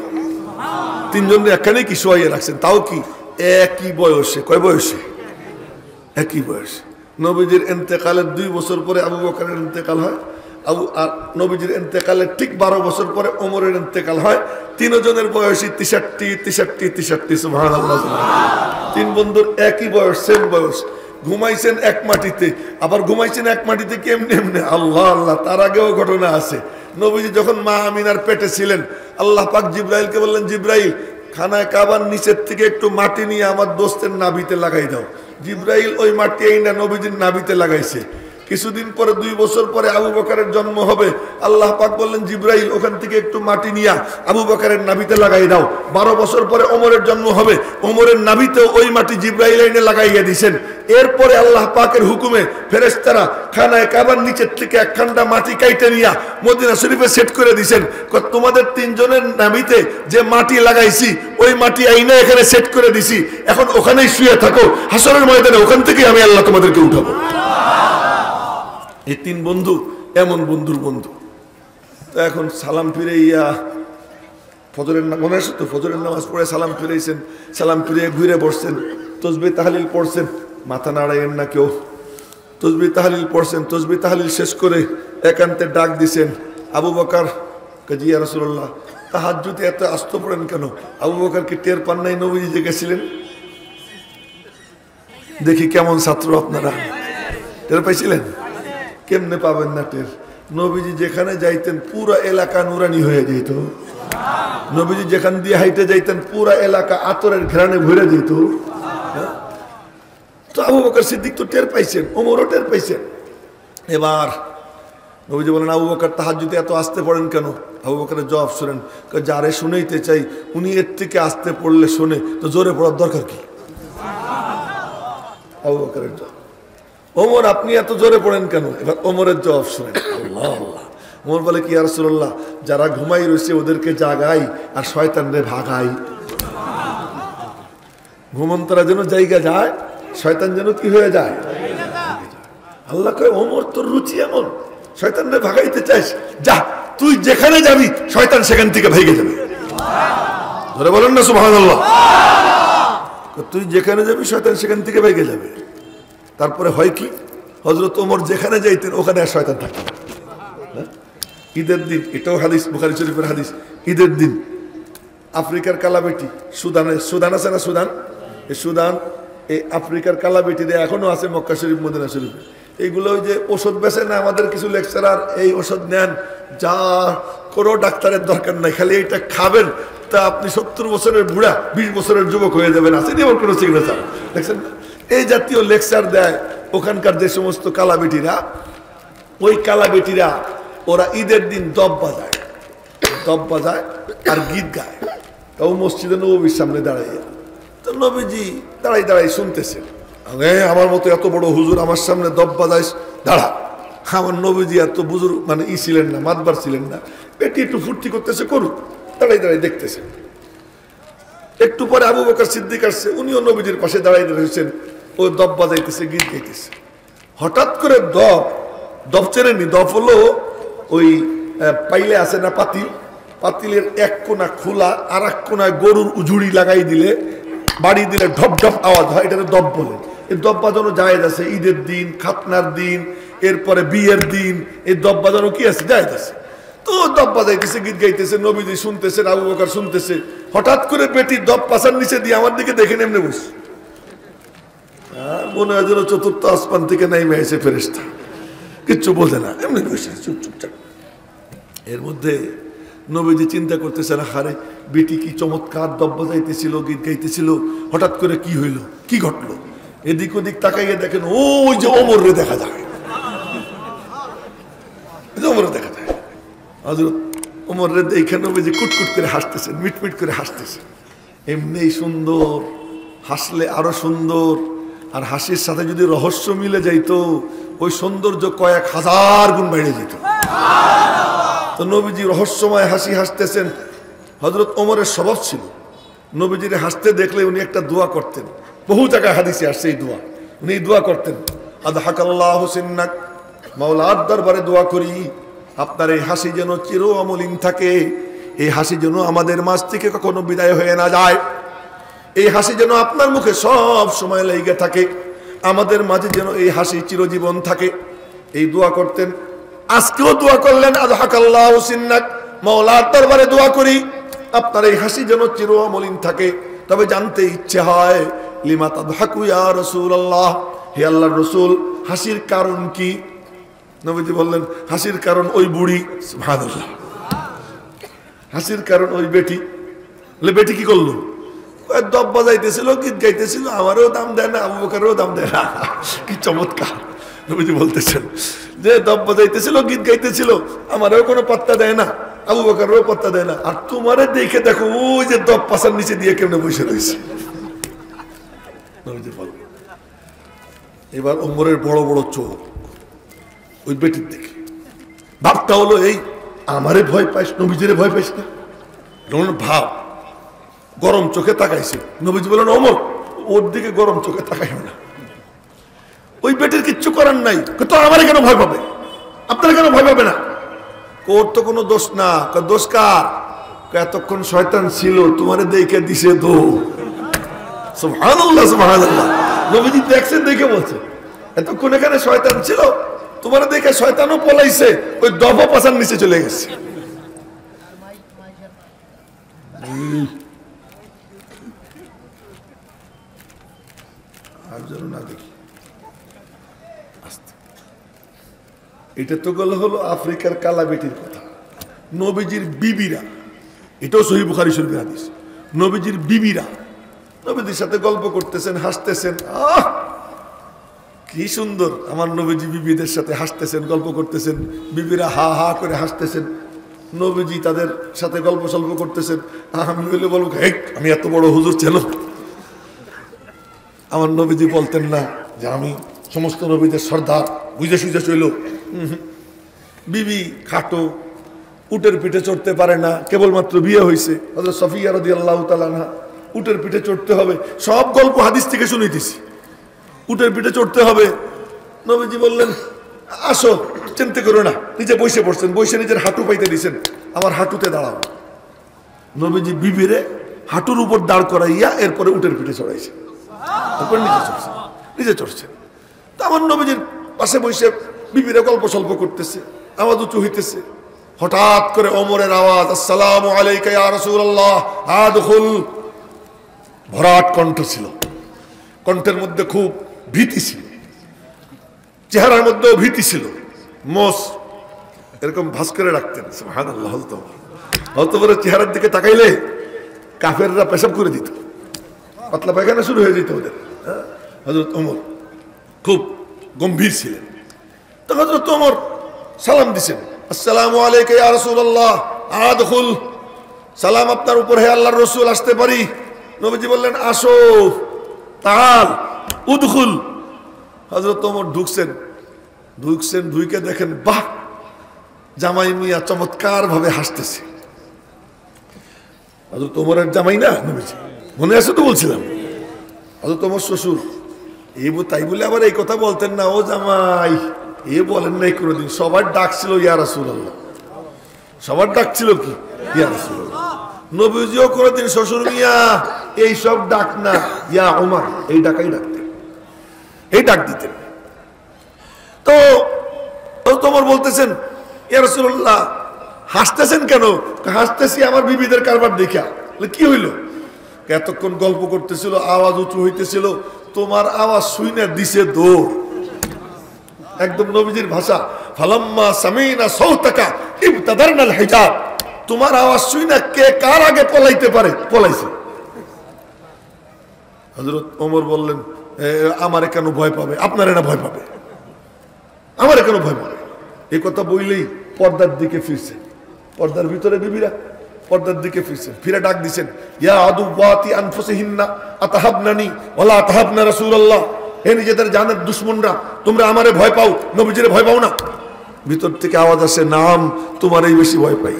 A: তিনজনের একখানেই কি শোয়াইয়ে রাখছেন, তাও কি একই বয়সে। কয় বয়সে? একই বয়সে। নবীজির ইন্তেকালের 2 বছর পরে আবু বকরের ইন্তেকাল হয়, আর নবীজির ইন্তেকালের ঠিক 12 বছর পরে ওমরের ইন্তেকাল হয়। তিনজনের বয়সই 63। সুবহানাল্লাহ। তিন বন্ধুর একই বয়স, সেম বয়স। ঘুমাইছেন এক মাটিতে, আবার ঘুমাইছেন এক মাটিতে কেমনে এমনি, আল্লাহ আল্লাহ। তার আগেও ঘটনা আছে। নবীজি যখন মা আমিনার পেটে ছিলেন, আল্লাহ পাক জিবরাইলকে বললেন জিবরাইল খানায় কাবার নিচের থেকে একটু মাটি নিয়ে আমার দোস্তের নাভিতে লাগাই দাও। জিবরাইল ওই মাটি এই না নবীজির নাভিতে লাগাইছে। কিছুদিন পরে 2 বছর পরে আবু বকরের জন্ম হবে। আল্লাহ পাক বললেন জিব্রাইল ওখান থেকে একটু মাটি নিয়া আবু বকরের নাভিতে লাগাই দাও। 12 বছর পরে ওমরের জন্ম হবে, ওমরের নাভিতে ওই মাটি জিব্রাইল এনে লাগাইয়া দিয়েছেন। এরপরে আল্লাহ পাকের হুকুমে ফেরেশতারা খানায় কাবার নিচের থেকে একখানা মাটি কাইটে নিয়া মদিনা শরীফে সেট করে দিয়েছেন। তোমাদের 3 জনের নাভিতে যে মাটি লাগাইছি ওই মাটি আইনা এখানে সেট করে দিছি, এখন ওখানেই শুয়ে থাকো, হাসরের ময়দানে ওখান থেকে আমি আল্লাহ তোমাদেরকে উঠাবো। এই 3 বন্ধু এমন বন্ধুর বন্ধু। তো এখন সালাম ফিরে ফজরের মনে আছে তো, ফজরের নামাজ পড়ে সালাম ফিরেছেন, সালাম ফিরে ঘুরে বসছেন, তসবিহ তাহলিল পড়ছেন, মাথা নাড়াইয়েন না কেউ। তসবিহ তাহলিল পড়ছেন, তসবিহ তাহলিল শেষ করে একান্তে ডাক দিছেন, আবু বকর কাজী ইয়া রাসূলুল্লাহ তাহাজ্জুদে এত আস্ত পড়েন কেন? আবু বকর কি টের পান নাই নবীজি জেগেছিলেন? দেখি কেমন ছাত্র আপনারা, টের পাইছিলেন? কেমনে পাবেন না টের? নবীজি যেখানে যাইতেন পুরো এলাকা নুরানি হয়ে যেত। নবীজি যেখান দিয়ে হাইটে যাইতেন পুরো এলাকা আতরের ঘ্রাণে ভরে যেত। তো আবু বকর সিদ্দিক তো টের পাইছেন, ওমরও টের পাইছেন। এবার নবীজি বলেন আবু বকর তাহাজ্জুদে এত আসতে পড়েন কেন? আবু বকরের জবাব শুনেন, যারে শুনেইতে চাই উনি এর থেকে আসতে পড়লে শোনে, তো জোরে পড়ার দরকার কি? আবু বকরের জবাব। ওমর আপনি এত জোরে পড়েন কেন? এবার ওমরের জবাব শুনেন। আল্লাহ আল্লাহ। ওমর বলে কি ইয়া রাসূলুল্লাহ, যারা ঘুমাই রয়েছে ওদেরকে জাগাই আর শয়তানরে ভাগাই। ঘুমন্তরা যেন জায়গা যায়, শয়তান যেন কি হয়ে যায়। আল্লাহ কয় ওমর তোর রুচি এমন, শয়তানরে ভাগাইতে চাইস, যা তুই যেখানে যাবি শয়তান সেখান থেকে ভেগে যাবে। ধরে বলেন না সুবহানাল্লাহ। তুই যেখানে যাবি শয়তান সেখান থেকে ভেগে যাবে। তারপরে হয় কি, হযরত ওমর যেখানে যাইতেন ওখানে আর শয়তান থাকতো না। ঈদের দিন, এটাও হাদিস, বুখারী শরীফের হাদিস, ঈদের দিন আফ্রিকার কালাবেটি সুদান আছে না, সুদান এই আফ্রিকার কালাবেটিতে এখনো আছে মক্কা শরীফ মদিনা শরীফে। এইগুলো ওই যে ওষুধ বেছে না আমাদের কিছু লেকচারার, এই ওষুধ নেন, যা কোনো ডাক্তারের দরকার নাই, খালি এইটা খাবেন, তা আপনি 70 বছরের বুড়া 20 বছরের যুবক হয়ে যাবেন। আসেনি আমার কোনো সিগনেচার দেখছেন? এই জাতীয় লেকচার দেয় ওখানকার যে সমস্ত কালাবেটিরা। ওই কালাবেটিরা ওরা ঈদের দিন দব বাজায় আর গীত গায়। তাও মসজিদে নববীর সামনে দাঁড়াইয়া, তো নবীজি দাঁড়াই শুনতেছেন। আমার মতো এত বড় হুজুর আমার সামনে দব বাজাইস, দাঁড়া। আমার নবীজি এত বুজুর্গ মানে ছিলেন না, মাতবার ছিলেন না, বেটি একটু ফুর্তি করতেছে, করুক, দাঁড়াই দেখতেছেন। একটু পরে আবু বকর সিদ্দিক আসছে, উনিও নবীজির পাশে দাঁড়াই রয়েছেন, ও দব বাজাইতেছে, গীত গাইতেছে। হঠাৎ করে দব চেনেনি, দব হলো ওই পাইলে আছে না পাতিলের এক কোনা খোলা আর এক কোনায় গরুর উজুড়ি লাগাই দিলে, বাড়ি দিলে ঢপ ঢপ আওয়াজ হয়, এটাকে দব বলে। এই দব বাজানো জায়েজ আছে ঈদের দিন, খাতনার দিন, এরপরে বিয়ের দিন, এই দব বাজানো কি আছে, জায়েজ আছে। তো দব বাজাইতেছে, গীত গাইতেছে, নবীজি শুনতেছেন, আবু বকর শুনতেছে। হঠাৎ করে বেটি দব পাশার নিচে দিয়ে আমার দিকে দেখে এমনি বসে, মনে হয় যেন 4th আসমান থেকে নেমে এসে ফেরেশতা, কিচ্ছু বোঝে না, এমনি বসে চুপচাপ। এর মধ্যে নবীজি চিন্তা করতেছেন, হারে বেটি কি চমৎকার দব বাজাইতেছিল, গীত গাইতেছিল, হঠাৎ করে কি হইল, কি ঘটলো? এদিক ওদিক তাকাইয়ে দেখেন ওই যে ওমরে দেখা যায়, ওমরে দেখা যায়। হযরত ওমরে দেখে নবীজি কুটকুট করে হাসতেছেন, মিটমিট করে হাসতেছেন। এমনি সুন্দর, হাসলে আরো সুন্দর, আর হাসির সাথে যদি রহস্য মিলে যাইতো ওই সৌন্দর্য কয়েক হাজার গুণ বেড়ে যেত। তো নবীজি রহস্যময় হাসি হাসতেছেন। হযরত ওমরের স্বভাব ছিল, নবীজির হাসতে দেখলে উনি একটা দোয়া করতেন, বহু জায়গায় হাদিসে আসছে এই দোয়া। উনি দোয়া করতেন, আদহাকাল্লাহু সিন্নাক, মাওলার দরবারে দোয়া করি আপনার এই হাসি যেন চির অমলিন থাকে, এই হাসি যেন আমাদের মাঝ থেকে কখনো বিদায় হয়ে না যায়, এই হাসি যেন আপনার মুখে সব সময় লেগে থাকে, আমাদের মাঝে যেন এই হাসি চিরজীবন থাকে। এই দোয়া করতেন। আজকেও দোয়া করলেন, আদহাকাল্লাহু সিন্নাক, মাওলার দরবারে দোয়া করি আপনার এই হাসি যেন চির অমলিন থাকে। তবে জানতে ইচ্ছে হয়, লিমা তাদহাকু ইয়া রাসূলুল্লাহ, হে আল্লাহর রাসূল হাসির কারণ কি? নবীজি বললেন, হাসির কারণ ওই বুড়ি। সুবহানাল্লাহ। হাসির কারণ ওই বেটি। বেটি কি করলো? দব বাজাইতেছিল, গীত গাইতেছিল, আমারও দাম দেয় না, আবু বকরেরও দাম দেয় না। কি চমৎকার! নবীজি বলতেছেন যে দপ বাজাইতেছিল, গীত গাইতেছিল, আমারও কোনো পাত্তা দেয় না, আবু বকরেরও পাত্তা দেয় না, আর তোমারে দেখে দেখো ওই যে দপ পাশার নিচে দিয়ে কেমনে বসে রয়েছে। নবীজি বল, এবার ওমরের বড় বড় চোখ ওই বেটির দিকে, ভাবটা হলো এই, আমারে ভয় পাইস, নবীজিরে ভয় পাইস না, ভাব গরম চোখে তাকাইছে। নবীজি বলেন ওমর ওর দিকে গরম চোখে তাকাইও না, ওই বেটির কিচ্ছু করার নাই, তো আমারে কেন ভয় পাবে, আপনারা কেন ভয় পাবে না? ওর তো কোনো দোষ না। দোষ কার? এতক্ষণ শয়তান ছিল, তোমারে দেখে দিছে দো। সুবহানাল্লাহ, সুবহানাল্লাহ। নবীজি দেখছেন, দেখে বলছে এতক্ষণ এখানে শয়তান ছিল, তোমারে দেখে শয়তানও পলাইছে, ওই দফা পাশার নিচে চলে গেছে। আর যেন না দেখি। এটা তো হলো আফ্রিকার কালা বেটির কথা। নবীজির বিবিরা, এটাও সহিহ বুখারী শরীফের হাদিস, নবীজির বিবিরা নবীজির সাথে গল্প করতেছেন, হাসতেছেন। কি সুন্দর আমার নবীজি বিবিদের সাথে হাসতেছেন, গল্প করতেছেন, বিবিরা হা হা করে হাসতেছেন, নবীজি তাদের সাথে গল্প সল্প করতেছেন। আমি বলে বলবো আমি এত বড় হুজুর ছিল? আমার নবীজি বলতেন না যে আমি সমস্ত নবীদের সর্দার, বুঝে সুঝে চইল। বিবি খাটো, উটের পিঠে চড়তে পারে না, কেবলমাত্র বিয়ে হয়েছে, হযরত সফিয়া রাদিয়াল্লাহু তাআলা আনহা, উটের পিঠে চড়তে হবে, সব গল্প হাদিস থেকে শুনাইতেছি, উটের পিঠে চড়তে হবে। নবীজি বললেন আসো, চিন্তা করো না, নিজে বসে পড়ছেন, বসে নিজের হাঁটু পাইতে দিছেন, আমার হাঁটুতে দাঁড়াও। নবীজি বিবিরে হাঁটুর উপর দাঁড় করাইয়া এরপরে উটের পিঠে চড়াইছে, তারপর নিজে চড়ছেন। তো আমার নবীজির পাশে বসে বিবিরা গল্প সল্প করতেছে, আওয়াজ উঁচু হইতেছে। হঠাৎ করে ওমরের আওয়াজ, আসসালামু আলাইকা ইয়া রাসূলুল্লাহ আদখুল। ভরাট কণ্ঠ ছিল, কণ্ঠের মধ্যে খুব ভীতি ছিল, চেহারার মধ্যেও ভীতি ছিল, মোস এরকম ভাস করে রাখতেন। সুবহানাল্লাহ। হয়তো বড় চেহারার দিকে তাকাইলে কাফেররা পেশাব করে দিত, পাতলা পায়খানা শুরু হয়ে যেত ওদের। হযরত ওমর খুব গম্ভীর ছিলেন। তো হযরত ওমর সালাম দিছেন, আসসালামু আলাইকা ইয়া রাসূলুল্লাহ আদখুল। সালাম আপনার উপর, হে আল্লাহর রাসূল, আসতে পারি? নবীজি বললেন আসো, তাআল উদখুল। হযরত ওমর ঢুকছেন, ঢুকে দেখেন বাহ, জামাই মিয়া চমৎকার ভাবে হাসতেছে। হযরত ওমরের জামাই না নবীজি, মনে আছে তো বলছিলাম, হযরত ওমর শ্বশুর। তাই বলে আবার এই কথা বলতেন না, ও জামাই, বলেন নাই কোনোদিন। সবার ডাক ছিল ইয়া রাসূলুল্লাহ, সবার ডাক ছিল কি ইয়া রাসূলুল্লাহ। নবীজিও কোনোদিন শ্বশুর মিয়া এই সব ডাক না, ইয়া ওমর এই ডাকাই ডাকতেন, এই ডাক দিতেন। তো ওমর বলতেছেন ইয়া রাসূলুল্লাহ হাসতেছেন কেন? হাসতেছি আমার বিবিদের কারবার দেখা। কি হইল? এতক্ষণ গল্প করতেছিল, আওয়াজ উঁচু হইতেছিল, তোমার আওয়াজ শুইনা দিছে দৌড়। একদম নবীজির ভাষা, ফালাম্মা সামিনা সাউতাকা ইবতাদারনাল হিজাব। তোমার আওয়াজ শুইনা কে কার আগে পলাইতে পারে পলাইছে। হযরত ওমর বললেন আমারে কেন ভয় পাবে? আপনারে না ভয় পাবে? আমারে কেন ভয় পাবে? এই কথা বললেই পর্দার দিকে ফিরছে, পর্দার ভিতরে বিবিরা পর্দার দিকে ফিরছেন, ফিরে ডাক দিছেন, ইয়া আদুওয়াতি আনফুসিহিন্না আতাহাবনানি ওয়ালা আতাহাবনা রাসূলুল্লাহ। হে নিজেদের জানের দুশমনরা, তোমরা আমারে ভয় পাও, নবীজিরে ভয় পাও না। ভিতর থেকে আওয়াজ আসে, নাম তোমারই বেশি ভয় পাই।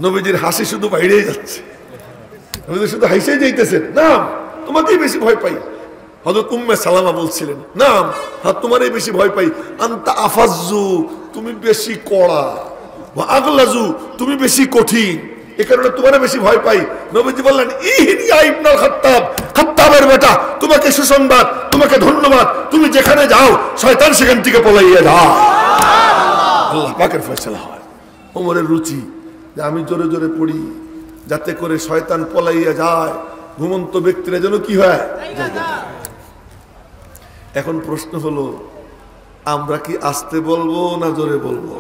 A: নবীজির হাসি শুধু বাইরেই যাচ্ছে, নবীজি শুধু হাসিই যাইতেছেন, নাম তোমাকেই বেশি ভয় পাই। হযরত উম্মে সালামা বলছিলেন, নাম হ্যাঁ তোমারই বেশি ভয় পাই। আনতা আফাজ্জু, তুমি বেশি কড়া, ওয়া আগলাজু, তুমি বেশি কঠিন, এই কারণে তোমার বেশি ভয় পাই। নবীজি বললেন, ইয়া ইবনুল খাত্তাব, খাত্তাবের বেটা, তোমাকে সুসংবাদ, তোমাকে ধন্যবাদ, তুমি যেখানে যাও শয়তান সেখান থেকে পলাইয়া যায়। আল্লাহ পাকের ফয়সালা হয়। ওমরের রুচি যে আমি জোরে জোরে পড়ি যাতে করে শয়তান পলাইয়া যায়, ঘুমন্ত ব্যক্তিরা যেন কি হয়। এখন প্রশ্ন হলো, আমরা কি আস্তে বলবো না জোরে বলবো?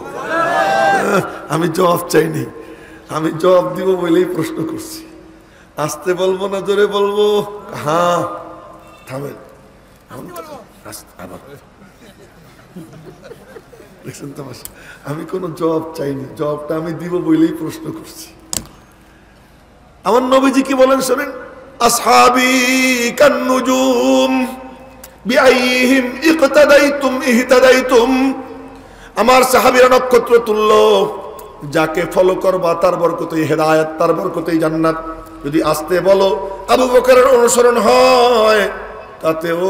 A: আমি জবাব চাইনি, আমি জবাব দিব বলেই প্রশ্ন করছি। আস্তে বলবো না জোরে বলবো? হ্যাঁ থামেন। আবার দেখছেন তো, আমি কোনো জবাব চাইনি, জবাবটা আমি দিব বলেই প্রশ্ন করছি। আমার নবীজি কি বলেন শোনেন, আসহাবি কান্নুজুম বিআইহিম ইকতাদাইতুম ইহতাদাইতুম, আমার সাহাবীরা নক্ষত্র তুল্য, যাকে ফলো করবা তার বরকতেই হেদায়েত, তার বরকতেই জান্নাত। যদি আসতে বলো আবু বকরের অনুসরণ হয় তাতেও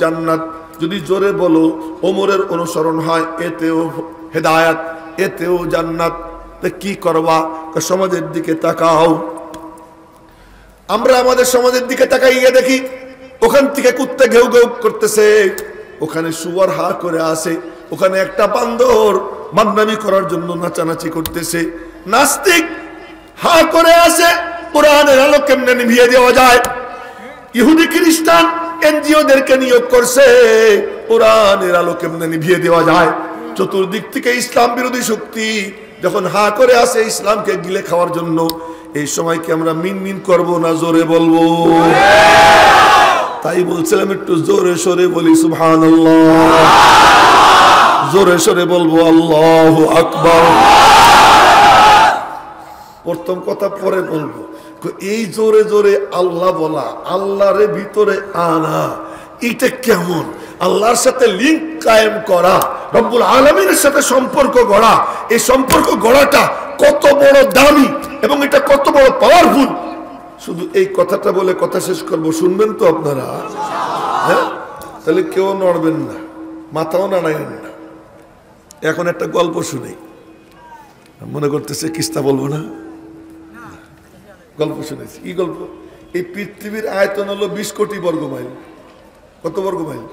A: জান্নাত, যদি জোরে বলো ওমরের অনুসরণ হয় এতেও হেদায়েত, এতেও জান্নাত। তো কি করবা? সমাজের দিকে তাকাও। আমরা আমাদের সমাজের দিকে তাকাইয়া দেখি ওখান থেকে কুত্তে ঘেউ ঘেউ করতেছে, ওখানে শুয়োর হা করে আসে, ওখানে একটা বান্দর মান্নামি করার জন্য নাচানাচি করতেছে, নাস্তিক হা করে আসে কোরআনের আলো কেমনে নিভিয়ে দেওয়া যায়। ইহুদি খ্রিস্টান এনজিওদেরকে নিয়োগ করছে কোরআনের আলো কেমনে নিভিয়ে দেওয়া যায়। চতুর্দিক থেকে ইসলাম বিরোধী শক্তি যখন হা করে আসে ইসলামকে গিলে খাওয়ার জন্য, এই সময় কি আমরা মিনমিন করব না জোরে বলবো? তাই বলছিলাম একটু জোরে সরে বলি সুবহানাল্লাহ, জোরে সরে বলবো আল্লাহু আকবার। প্রথম কথা পরে বলবো, এই জোরে জোরে আল্লাহ বলা, আল্লাহরে ভিতরে আনা, এটা কেমন? আল্লাহর সাথে লিঙ্ক কায়েম করা, রব্বুল আলামিনের সাথে সম্পর্ক গড়া, এই সম্পর্ক গড়াটা কত বড় দামি এবং এটা কত বড় পাওয়ারফুল। শুধু এই কথাটা বলে কথা শেষ করবো, শুনবেন তো আপনারা? হ্যাঁ, তাহলে কেউ নড়বেন না, মাথাও নাড়াইবেন না। এখন একটা গল্প শুনি, মনে করতেছে কিস্তা বলবো না, গল্প শুনেছি। কি গল্প? এই পৃথিবীর আয়তন হলো 20 কোটি বর্গ মাইল। কত বর্গ মাইল?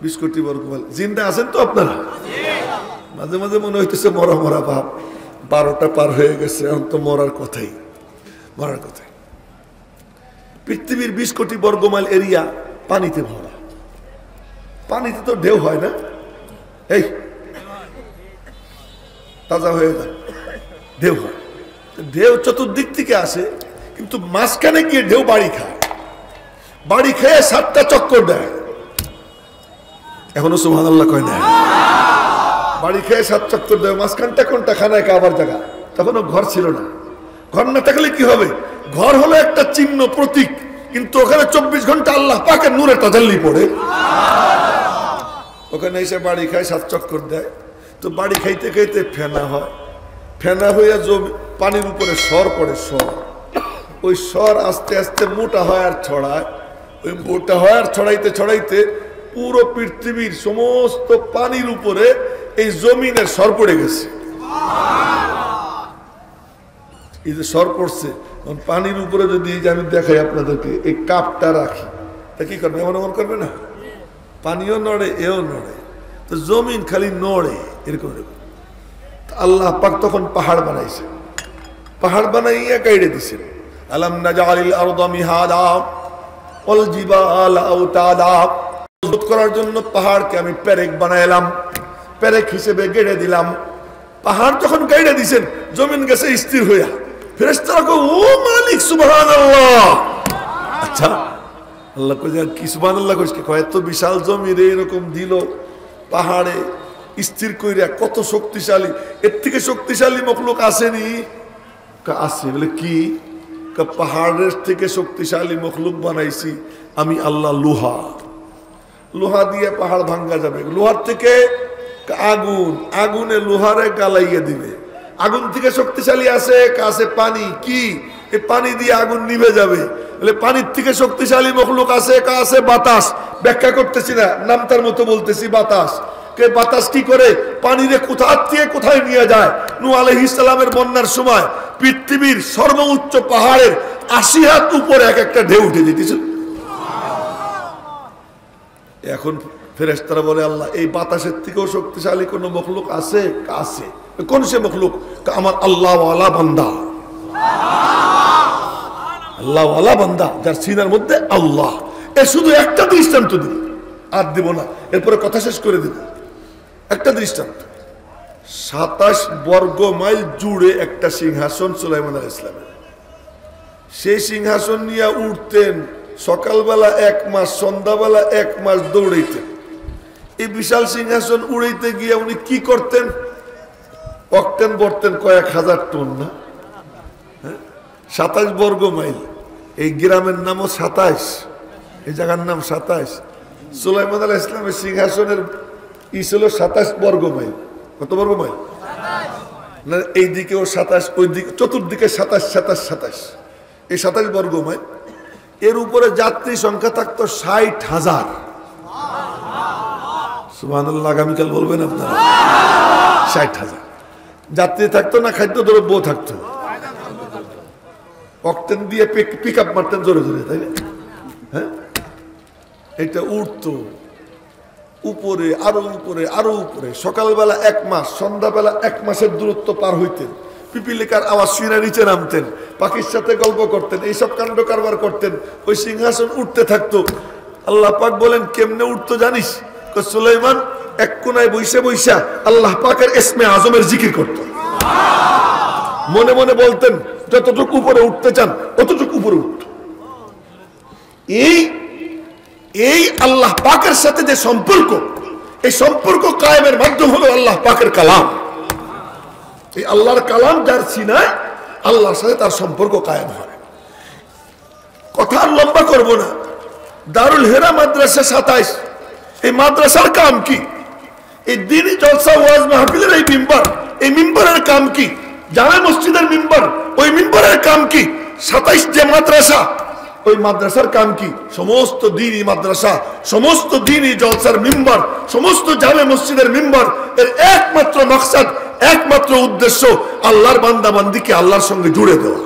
A: 20 কোটি বর্গ মাইল। জিন্দা আছেন তো আপনারা? মাঝে মাঝে মনে হইতেছে মরা মরা ভাব, 12টা পার হয়ে গেছে, এখন তো মরার কথাই, মরার কথাই। পৃথিবীর 20 কোটি বর্গ মাইল এরিয়া পানিতে ভরা। পানিতে তো ঢেউ হয় না, এই তাজা হয়ে যায়, ঢেউ হয়। ঢেউ চতুর্দিক থেকে আসে, কিন্তু মাঝখানে গিয়ে ঢেউ বাড়ি খায়, বাড়ি খেয়ে 7টা চক্কর দেয়। এখনো সুবহানাল্লাহ কয় না? বাড়ি খেয়ে 7 চক্কর দেয়। মাঝখানটা কোনটা? খানায় কাবার জায়গা। তখনও ঘর ছিল না। ঘর না থাকলে কি হবে? ঘর হলো একটা চিহ্ন, প্রতীক, কিন্তু ওখানে 24 ঘন্টা আল্লাহ পাকের নূরের তাজাল্লি পড়ে। ওখানে এসে বাড়ি খায়, 7 চক্কর দেয়। তো বাড়ি খাইতে খাইতে ফেনা হয়, ফেনা হইয়া পানির উপরে সর পড়ে, সর। ওই সর আস্তে আস্তে মোটা হয় আর ছড়ায়, ওই মোটা হয় আর ছড়াইতে ছড়াইতে পুরো পৃথিবীর সমস্ত পানির উপরে এই জমিনের সর পড়ে গেছে। এই যে সর পড়ছে, পানির উপরে যদি আমি দেখাই আপনাদেরকে, এই কাপটা রাখি, তা কি করবে? এমন এমন করবে না? পানিও নড়ে, এও নড়ে, তো জমিন খালি নড়ে, এরকম এরকম। আল্লাহ পাক তখন পাহাড় বানাইছে, পাহাড় বানাইয়া গাইড়ে দিছেন। আলাম নাজআলিল আরদা মিহাদা ওয়াল জিবালা আওতাদা, মজবুত করার জন্য পাহাড়কে আমি পেরেক বানাইলাম, পেরেক হিসেবে গেড়ে দিলাম। পাহাড় যখন গাইড়ে দিছেন, জমিন গেছে স্থির হইয়া। ফেরেশতারা কয়, ও মালিক সুবহানাল্লাহ। আচ্ছা, আল্লাহ কয় কি সুবহানাল্লাহ কইস? কয় এত বিশাল জমি রে এরকম দিল পাহাড়ে স্থির কইরা, কত শক্তিশালী, এর থেকে শক্তিশালী মখলুক আসেনি? আছে। বলে কি? পাহাড়ের থেকে শক্তিশালী মখলুক বানাইছি আমি আল্লাহ। লোহা, লোহা দিয়ে পাহাড় ভাঙ্গা যাবে। লোহার থেকে আগুন, আগুনে লোহারে গালাইয়া দিবে। আগুন থেকে শক্তিশালী আছে কাছে পানি, কি এই পানি দিয়ে আগুন নিভে যাবে। বলে পানির থেকে শক্তিশালী মখলুক আছে কাছে বাতাস। ব্যাখ্যা করতেছি না, নামটার মতো বলতেছি, বাতাস। কে বাতাস কি করে? পানিরে কোথা থেকে কোথায় নিয়ে যায়। নূহ আলাইহিস সালামের বন্যার সময় পৃথিবীর সর্বোচ্চ পাহাড়ের 80 হাত উপরে এক একটা ঢেউ উঠে যেতেছিল। এখন ফেরেশতারা বলে, আল্লাহ এই বাতাসের থেকেও শক্তিশালী কোন মখলুক আছে? আছে। কোন সে মখলুক? আমার আল্লাহওয়ালা বান্দা, আল্লাহওয়ালা বান্দা যার সিনার মধ্যে আল্লাহ। এ শুধু একটা দৃষ্টান্ত দিব, আর দিব না, এরপরে কথা শেষ করে দিব। একটা দৃষ্টান্ত, 27 বর্গ মাইল জুড়ে একটা সিংহাসন সুলাইমান আলাইহিস সালামের। সেই সিংহাসন নিয়ে উঠতেন সকালবেলা 1 মাস, সন্ধ্যাবেলা 1 মাস দৌড়াইতেন। এই বিশাল সিংহাসন উড়াইতে গিয়ে উনি কি করতেন? অক্টেন বর্তেন কয়েক হাজার টন না, 27 বর্গ মাইল। এই গ্রামের নামও 27, এই জায়গার নাম 27। সুলাইমান আলাইহিস সালামের সিংহাসনের ছিল 27 বর্গ মাইল। কত বর্গ মাইল? না, এইদিকেও 27, ওই দিকে চতুর্দিকে 27, 27, 27, এই 27 বর্গ মাইল। এর উপরে যাত্রী সংখ্যা থাকতো 60,000। সুবহানাল্লাহ, আগামীকাল বলবেন আপনারা। 60,000 যাত্রী থাকতো না, খাদ্য দ্রব্য থাকতো। অক্টেন দিয়ে পিক আপ মারতেন জোরে জোরে, তাই না? হ্যাঁ, এটা উঠতো উপরে, আরো উপরে, আরো উপরে। সকালবেলা 1 মাস, সন্ধ্যাবেলা 1 মাসের দূরত্ব পার হইতেন। পিপিলিকার আওয়াজ শুনে নিচে নামতেন, পাখির সাথে গল্প করতেন, এইসব কাণ্ড কারবার করতেন। ওই সিংহাসন উঠতে থাকতো। আল্লাহ পাক বলেন কেমনে উঠতো জানিস? সুলাইমান এক কোনায় বইসা বইসা আল্লাহ পাকের ইসমে আজমের জিকির করত। মনে মনে বলতেন যতটুকু উপরে উঠতে চান ততটুকু উপরে উঠত। এই আল্লাহ পাকের সাথে যে সম্পর্ক, এই সম্পর্ক কায়েমের মাধ্যম হলো আল্লাহ পাকের কালাম। এই আল্লাহর কালাম যার সিনায়, আল্লাহর সাথে তার সম্পর্ক কায়েম হয়। কথা আর লম্বা করব না। দারুল হেরা মাদ্রাসা 27, এই মাদ্রাসার কাম কি? এই দ্বীনি জলসা ওয়াজ মাহফিলের এই মিম্বার, এই মিম্বরের কাম কি? জামে মসজিদের মিম্বার, ওই মিম্বরের কাম কি? 27 যে মাদ্রাসা, ওই মাদ্রাসার কাম কি? সমস্ত দ্বীনি মাদ্রাসা, সমস্ত দ্বীনি জলসার মিম্বার, সমস্ত জামে মসজিদের মিম্বার, এর একমাত্র মাকসাদ, একমাত্র উদ্দেশ্য আল্লাহর বান্দা বান্দিকে আল্লাহর সঙ্গে জুড়ে দেওয়া।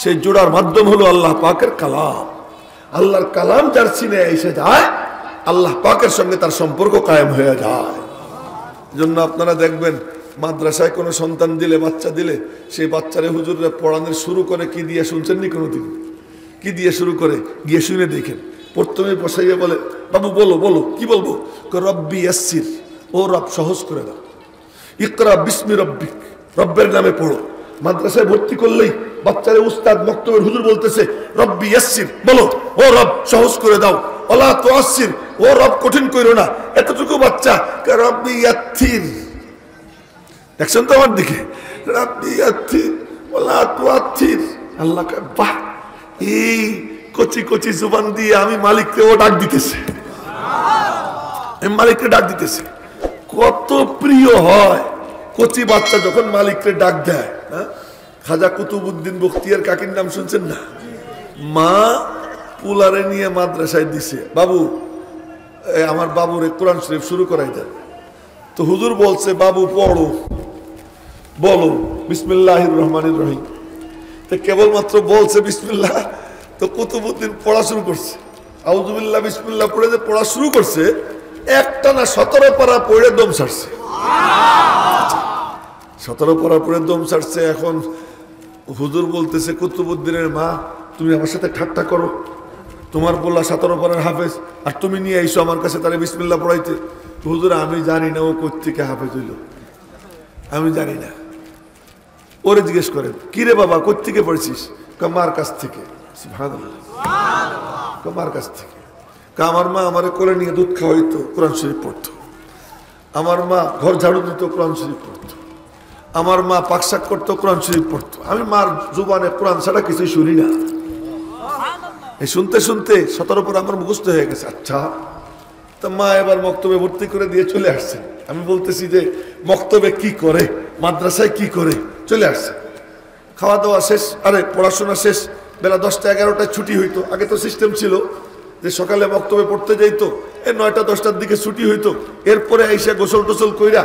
A: সেই জোড়ার মাধ্যম হলো আল্লাহ পাকের কালাম। আল্লাহর কালাম যার সিনে এসে যায়, আল্লাহ পাকের সঙ্গে তার সম্পর্ক কায়েম হয়ে যায়। জন্য আপনারা দেখবেন মাদ্রাসায় কোনো সন্তান দিলে, বাচ্চা দিলে, সেই বাচ্চারে হুজুররা পড়ানোর শুরু করে কি দিয়ে, শুনছেননি কোনোদিন? কি দিয়ে শুরু করে? গিয়ে শুনে দেখেন। প্রথমে বসাইয়া বলে, বাবু বলো বলো, কি বলবো? রব্বি ইয়াসসির, ও রব সহজ করে দাও। ইকরা বিসমি রব্বিক, রব্বের নামে পড়ো। মাদ্রাসায় ভর্তি করলেই বাচ্চারে উস্তাদ মক্তবের হুজুর বলতেছে রব্বি ইয়াসসির, বলো ও রব সহজ করে দাও। ওয়ালা তুআসসির, ও রব কঠিন কইরো না। এতটুকু বাচ্চা রব্বি ইয়াত্থির, দেখছেন তো আমার দিকে? রব্বি ইয়াত্থির, ওয়ালা তুআত্থির। আল্লাহ কে বাহ, এই কচি কচি জবান দিয়ে আমি মালিককে ও ডাক দিতেছে, মালিককে ডাক দিতেছে। কত প্রিয় হয় কচি বাচ্চা যখন মালিককে ডাক দেয়। খাজা কুতুবউদ্দিন বখতিয়ার কাকির নাম শুনছেন না? মা পুলারে নিয়ে মাদ্রাসায় দিছে, বাবু আমার বাবুর কোরআন শরীফ শুরু করাই দেন। তো হুজুর বলছে বাবু পড়ো, বলো বিসমিল্লাহির রহমানির রহিম। তো কেবলমাত্র বলছে বিসমিল্লাহ, তো কুতুবউদ্দিন পড়া শুরু করছে। আউযুবিল্লাহ বিসমিল্লাহ পড়ে যে পড়া শুরু করছে, একটা না 17 পারা পড়ে দম ছাড়ছে। 17 পারা পড়ে দম ছাড়ছে। এখন হুজুর বলতেছে কুতুবউদ্দিনের মা, তুমি আমার সাথে ঠাট্টা করো, তোমার বললা 17 পারার হাফেজ, আর তুমি নিয়ে আইসো আমার কাছে তারে বিসমিল্লাহ পড়াইতে। হুজুর আমি জানি না ও কোত্থেকে হাফেজ হইল, আমি জানি না। ওরে জিজ্ঞেস করেন, কিরে বাবা কোত্থেকে পড়েছিস? মার কাছ থেকে। সুবহানাল্লাহ, মার কাছ থেকে। আমার মা আমারে কোলে নিয়ে দুধ খাওয়াইতো, কোরআন শরীফ পড়তো। আমার মা ঘর ঝাড়ু দিত, কোরআন শরীফ পড়তো। আমার মা পাকশাক করতো, কোরআন শরীফ পড়তো। আমি মার জুবানে কোরআন ছাড়া কিছুই শুনি না। এই শুনতে শুনতে 17 পর আমার মুখস্থ হয়ে গেছে। আচ্ছা, তা মা এবার মক্তবে ভর্তি করে দিয়ে চলে আসছে। আমি বলতেছি যে মক্তবে কি করে, মাদ্রাসায় কি করে, চলে আসছে। খাওয়া দাওয়া শেষ, আরে পড়াশোনা শেষ, বেলা 10টা 11টায় ছুটি হইতো। আগে তো সিস্টেম ছিল যে সকালে বক্তব্য পড়তে যাইতো, 9টা 10টার দিকে ছুটি হইতো। এরপরে আইসা গোসল টোসল কইরা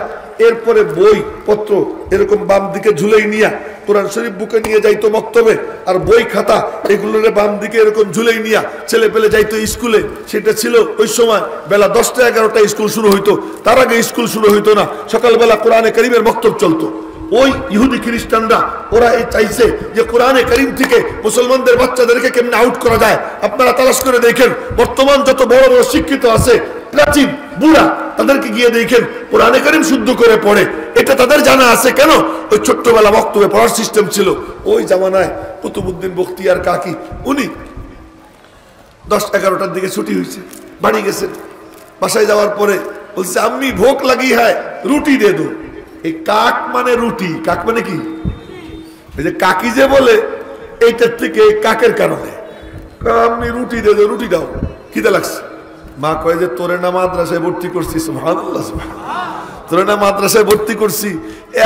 A: এরপরে বই পত্র এরকম বাম দিকে ঝুলেই নিয়া কোরআন শরীফ বুকে নিয়ে যাইতো বক্তব্যে, আর বই খাতা এগুলোর বাম দিকে এরকম ঝুলেই নিয়া ছেলে পেলে যাইতো স্কুলে। সেটা ছিল ওই সময় বেলা 10টা 11টায় স্কুল শুরু হইতো। তার আগে স্কুল শুরু হইতো না, সকালবেলা কোরআনে কারীমের বক্তব্য চলতো। ওই ইহুদি খ্রিস্টানরা ওরা এই চাইছে যে কোরআনে কারীম থেকে মুসলমানদের বাচ্চাদেরকে কেমনে আউট করা যায়। আপনারা তালাশ করে দেখেন, বর্তমান যত বড় বড় শিক্ষিত আছে, প্রাচীন বুড়া, তাদেরকে গিয়ে দেখেন কোরআনে কারীম শুদ্ধ করে পড়ে। এটা তাদের জানা আছে। কেন? ওই ছোট্টবেলা বক্তব্যে পড়ার সিস্টেম ছিল। ওই জামানায় কুতুবউদ্দিন বখতিয়ার কাকি উনি 10-11টার দিকে ছুটি হয়েছে, বাড়ি গেছেন। বাসায় যাওয়ার পরে বলছে আম্মি ভোক লাগি হ্যায়, রুটি দে দো। এই কাক মানে রুটি, কাক মানে কি? এই যে কাকি যে বলে এইটার থেকে কাকের কারণে আম্মি রুটি দে দো, রুটি দাও, খিদে লাগছে। মা কয় যে তোরে না মাদ্রাসায় ভর্তি করছি, সুবহানাল্লাহ সুবহানাল্লাহ, তোরে না মাদ্রাসায় ভর্তি করছি,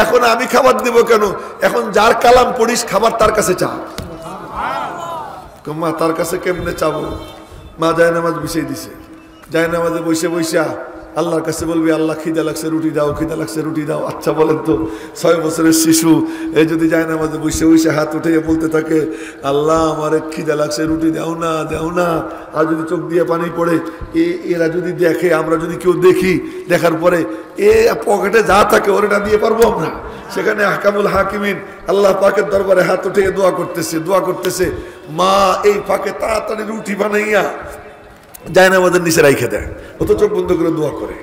A: এখন আমি খাবার দেব কেন? এখন যার কালাম পড়িস খাবার তার কাছে চা। মা তার কাছে কেমনে চাবো? মা জায়নামাজ বিছিয়ে দিছে, জায়নামাজে বসে বসে আল্লাহর কাছে বলবি আল্লাহ খিদা লাগছে রুটি দাও, খিদা লাগছে রুটি দাও। আচ্ছা বলেন তো 6 বছরের শিশু এই যদি জায়নামাজে বসে বসে হাত উঠে বলতে থাকে আল্লাহ আমার খিদা লাগছে রুটি দাও না, দাও না, আর যদি চোখ দিয়ে পানি পড়ে, এরা যদি দেখে, আমরা যদি কেউ দেখি, দেখার পরে পকেটে যা থাকে ওরা দিয়ে পারবো আমরা? সেখানে আহকামুল হাকিমিন আল্লাহ পাকের দরবারে হাত উঠে দোয়া করতেছে। মা এই ফাঁকে তাড়াতাড়ি রুটি বানাইয়া জায়নামাজের নিচে রাইখে দেয়, ও তো চোখ বন্ধ করে দোয়া করে।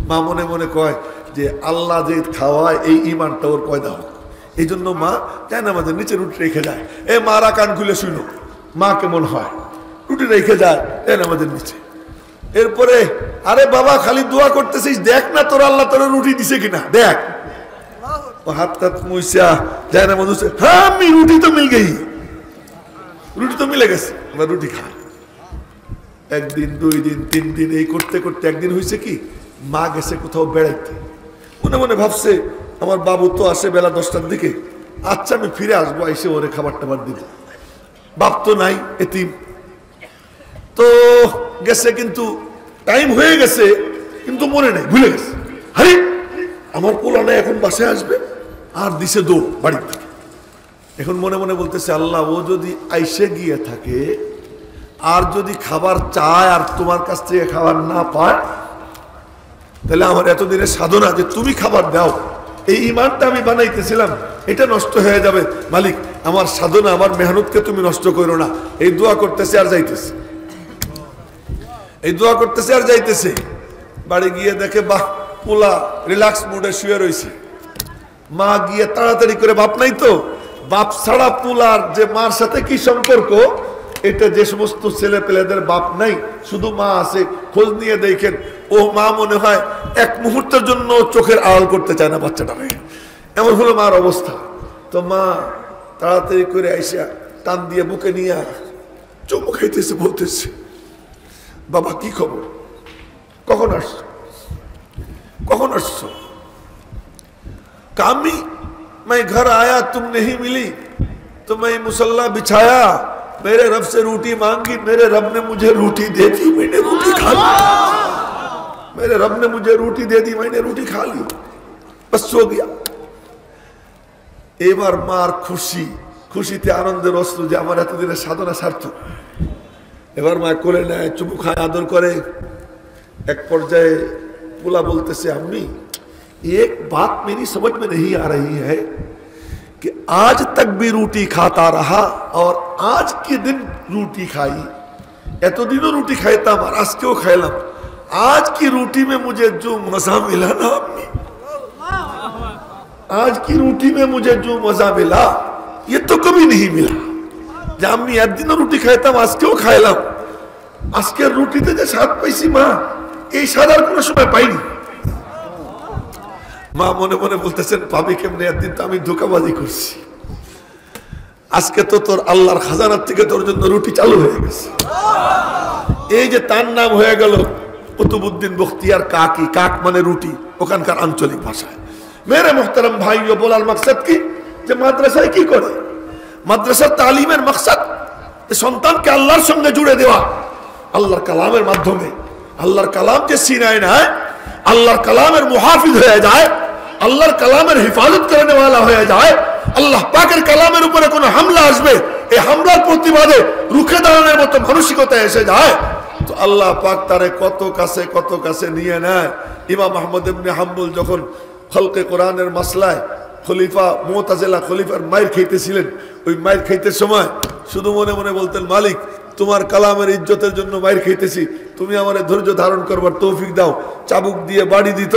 A: মা মনে মনে কয় যে আল্লাহ যে খাওয়ায় এই ইমানটা ওর পয়দা হোক, এই জন্য মা জায়নামাজের নিচে রুটি রেখে যায়। মারা কান খুলে শুনো মা কেমন হয়, রুটি রেখে যায় জায়নামাজের নিচে। এরপরে আরে বাবা খালি দোয়া করতেছিস, দেখ না তোর আল্লাহ তোর রুটি দিছে কিনা, দেখ। ও হাত টাত মুইসা জায়নামাজ, হ্যাঁ আমি রুটি তো মিল গেই, রুটি তো মিলে গেছে, আমরা রুটি খাই। 1 দিন 2 দিন 3 দিন এই করতে করতে একদিন হয়েছে কি, মা গেছে কোথাও বেড়াইতে, মনে মনে ভাবছে আমার বাবু তো আসে বেলা 10টার দিকে, আচ্ছা আমি ফিরে আসবো, এসে ওরে খাবার টাবার দিব। বাপ তো নাই, এতিম তো গেছে, কিন্তু টাইম হয়ে গেছে, কিন্তু মনে নেই, ভুলে গেছে। আরে আমার পোলা নাই, এখন বাসায় আসবে, আর দিছে দৌড় বাড়ি থেকে। এখন মনে মনে বলতেছে আল্লাহ ও যদি আইসে গিয়ে থাকে আর যদি খাবার চায় আর তোমার কাছ থেকে খাবার না পায়, তাহলে আমার এতদিনের সাধনা যে তুমি খাবার দাও, এই ইমানটা আমি বানাইতেছিলাম, এটা নষ্ট হয়ে যাবে। মালিক আমার সাধনা, আমার মেহনতকে তুমি নষ্ট করো না। এই দোয়া করতেছে আর যাইতেছে, এই দোয়া করতেছে আর যাইতেছে। বাড়ি গিয়ে দেখে বাহ পোলা রিল্যাক্স মুডে শুয়ে রয়েছে। মা গিয়ে তাড়াতাড়ি করে, বাপ নাই তো, বাপ ছাড়া পোলার যে মার সাথে কি সম্পর্ক, এটা যে সমস্ত ছেলে পেলেদের বাপ নাই, শুধু মা আছে, খোঁজ নিয়ে দেখেন ও মা মনে হয় 1 মুহূর্তের জন্য চোখের আড়াল করতে চায় না বাচ্চাটাকে, এমন হলো মার অবস্থা। তো মা তাড়াতাড়ি করে আইসা টান দিয়ে বুকে নিয়ে চুমু খাইতেছে, বলতেছে বাবা কি খবর, কখন আসছো, কখন আসছো? कामी मैं घर आया तुम नहीं मिली तो मैं मुसल्ला बिछाया, मेरे रब से रोटी मांगी, मेरे रब ने मुझे रोटी दे दी, मैंने रोटी खा ली। मेरे रब ने मुझे रोटी दे दी, मैंने रोटी खा ली, बस सो गया। এবার মার খুশি, খুশিতে আনন্দের অশ্রু যে আমার এতদিনের সাধনা সার্থক। এবার মা কোলে নেয়, চুমু খায়, আদর করে। এক পর্যায়ে পোলা বলতেছে আম্মি एक बात मेरी समझ में नहीं आ रही है कि आज तक भी रोटी खाता रहा और आज के दिन रोटी खाई, एतदिनों रोटी खाता और आज क्यों खाइलाम, आज की रोटी में मुझे जो मजा मिला ना अम्मी, आज की रोटी में मुझे जो मजा मिला ये तो कभी नहीं मिला। जब अम्मी एक दिन रोटी खाता आज क्यों खाइलाम, आज के रोटी ते स्वाद पाইছি মা, এই স্বাদ আর কোনো সময় পাইনি। মা মনে মনে বলতেছেন পাবি কেমনে, একদিন তো আমি ধোঁকাবাজি করছি, আজকে তো তোর আল্লাহর খাজানার থেকে তোর জন্য রুটি চালু হয়ে গেছে। এই যে তার নাম হয়ে গেল কুতুবউদ্দিন বখতিয়ার কাকি, কাক মানে রুটি ওখানকার আঞ্চলিক ভাষায়। মেরে মোহতারাম ভাইও, বলার মাকসাদ কি যে মাদ্রাসায় কি করে, মাদ্রাসার তালিমের মাকসাদ সন্তানকে আল্লাহর সঙ্গে জুড়ে দেওয়া, আল্লাহর কালামের মাধ্যমে। আল্লাহর কালাম যে সিনায় নেয়, আল্লাহর কালামের মুহাফিজ হয়ে যায়, আল্লাহর কালামের হিফাজত করনে वाला হয়ে যায়, আল্লাহ পাকের কালামের উপরে কোনো হামলা আসবে, এই হামলার প্রতিবাদে রুখে দাঁড়ানোর মতো মানসিকতা এসে যায়, তো আল্লাহ পাক তারে কত কাছে নিয়ে নেয়। ইমাম আহমদ ইবনে হাম্বল যখন খলকে কোরআনের মাসলায় খলিফা মুতাজিলা খলিফার মাইর খাইতেছিলেন, ওই মাইর খাইতে সময় শুধু মনে মনে বলতেন মালিক তোমার কালামের ইজ্জতের জন্য মাইর খাইতেছি, তুমি আমারে ধৈর্য ধারণ করবার তৌফিক দাও। চাবুক দিয়ে বাড়ি দিত,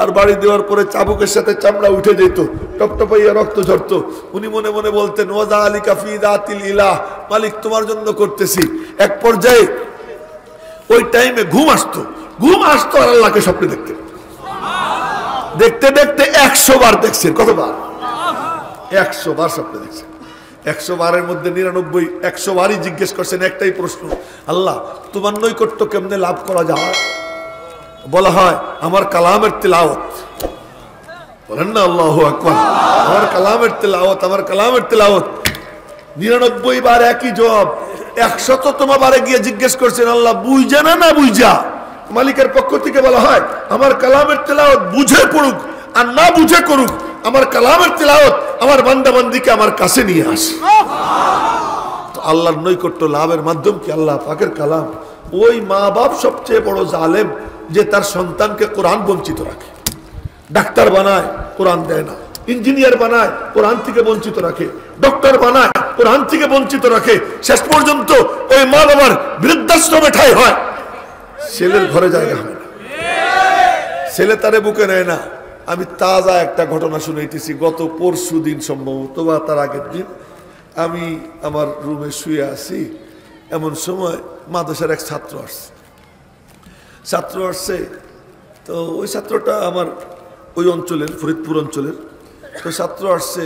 A: আর বাড়ি দেওয়ার পরে চাবুকের সাথে চামড়া উঠে যেত, টপটপাইয়া রক্ত ঝরতো। উনি মনে মনে বলতেন ওয়াজা আলিকা ফি যাতিল ইলাহ, মালিক তোমার জন্য করতেছি। এক পর্যায়ে ওই টাইমে ঘুম আসতো আর আল্লাহকে স্বপ্নে দেখতে দেখতে দেখতে 100 বার দেখছেন। কতবার? 100 বার স্বপ্নে দেখছেন। 100 বারের মধ্যে 99 100 বারই জিজ্ঞেস করছেন একটাই প্রশ্ন, আল্লাহ তোমার নৈকট্য কেমনে লাভ করা যায়? বলা হয় আমার কালামের তিলাওয়াত। বলেন না আল্লাহু আকবার। আমার কালামের তিলাওয়াত, আমার কালামের তিলাওয়াত। 99 বার একই জবাব। 100তম বারে গিয়ে জিজ্ঞেস করছেন, আল্লাহ বুঝা না বুঝা? মালিকের পক্ষ থেকে বলা হয় আমার কালামের তিলাওয়াত বুঝে পড়ুক আর না বুঝে করুক, আমার কালামের তিলাওয়াত আমার বান্দা বান্দিকে আমার কাছে নিয়ে আসে। তো আল্লাহর নৈকট্য লাভের মাধ্যম কি? আল্লাহ পাকের কালাম। ওই মা বাপ সবচেয়ে বড় জালেম যে তার সন্তানকে কোরআন বঞ্চিত রাখে। ডাক্তার বানায়, কোরআন দেয় না। ইঞ্জিনিয়ার বানায়, কোরআন থেকে বঞ্চিত রাখে। ডক্টর বানায়, কোরআন থেকে বঞ্চিত রাখে। শেষ পর্যন্ত ওই মা বাবার বৃদ্ধাশ্রমে ঠাঁই হয়, ছেলের ঘরে জায়গা হয় না, ছেলে তারে বুকে নেয় না। আমি তাজা একটা ঘটনা শুনাইতেছি। গত পরশু দিন সম্ভবত বা তার আগের দিন আমি আমার রুমে শুয়ে আছি, এমন সময় মাদ্রাসার এক ছাত্র আসছে। তো ওই ছাত্রটা আমার ওই অঞ্চলের, ফরিদপুর অঞ্চলের। তো ছাত্র আসছে,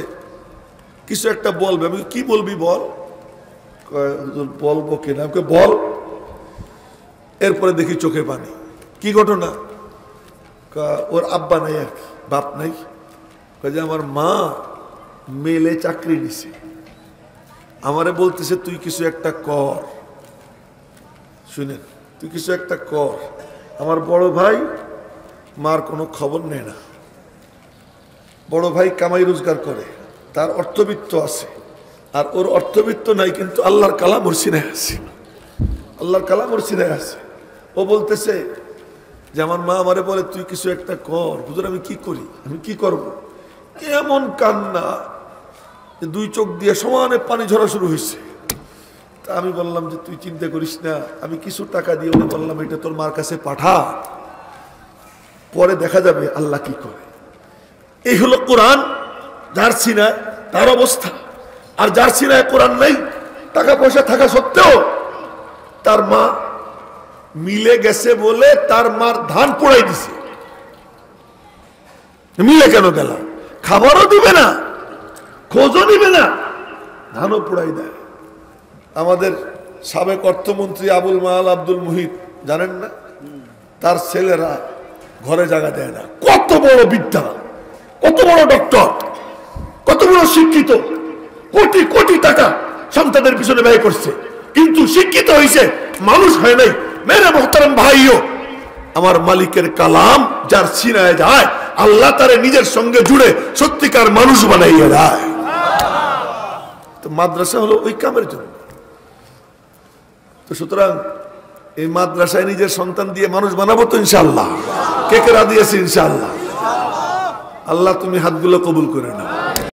A: কিছু একটা বলবে। আমি কি বলবি বল? বলবো কিনা? আমাকে বল। এরপরে দেখি চোখে পানি। কি ঘটনা? ওর আব্বা নাই আর কি, বাপ নাই। যে আমার মা মেলে চাকরি নিছে, আমারে বলতেছে তুই কিছু একটা কর। শুনেন, তুই কিছু একটা কর। আমার বড় ভাই মার কোনো খবর নেয় না। বড় ভাই কামাই রোজগার করে, তার অর্থবিত্ত আছে, আর ওর অর্থবিত্ত নাই, কিন্তু আল্লাহর কালাম ওর সিনায় আছে। আল্লাহর কালাম ওর সিনায় আছে। ও বলতেছে যে আমার মা আমারে বলে তুই কিছু একটা কর। হুজুর আমি কি করি? আমি কি করব? এমন কান্না যে 2 চোখ দিয়ে সমানে পানি ঝরা শুরু হয়েছে। তা আমি বললাম যে তুই চিন্তা করিস না, আমি কিছু টাকা দিয়ে ওকে বললাম এটা তোর মার কাছে পাঠা, পরে দেখা যাবে আল্লাহ কি করে। এই হলো কোরআন। যার সিনায় তার অবস্থা। আর যার সিনায় কোরআন নেই, টাকা পয়সা থাকা সত্ত্বেও তার মা মিলে গেছে বলে তার মার ধান পোড়াই দিছে। মিলে কেন গেল? খাবারও দিবে না, খোঁজও নিবে না, ধানও পোড়াই দেয়। আমাদের সাবেক অর্থমন্ত্রী আবুল মাল আব্দুল মুহিত জানেন না? তার ছেলেরা ঘরে জায়গা দেয় না। কত বড় বিদ্যা, কত বড় ডক্টর, কত বড় শিক্ষিত, কোটি কোটি টাকা সন্তানের পিছনে ব্যয় করছে, কিন্তু শিক্ষিত হয়েছে, মানুষ হয় নাই। মেরে মোহতারাম ভাইও, আমার মালিকের কালাম যার সিনায় যায়, আল্লাহ তারে নিজের সঙ্গে জুড়ে সত্যিকার মানুষ বানাইয়া দেয়। তো মাদ্রাসা হলো ওই কামের জন্য। তো সুতরাং এই মাদ্রাসায় নিজের সন্তান দিয়ে মানুষ বানাবো তো ইনশাআল্লাহ। কে কে রাজি আছে ইনশাআল্লাহ? আল্লাহ তুমি হাতগুলো কবুল করে নাও।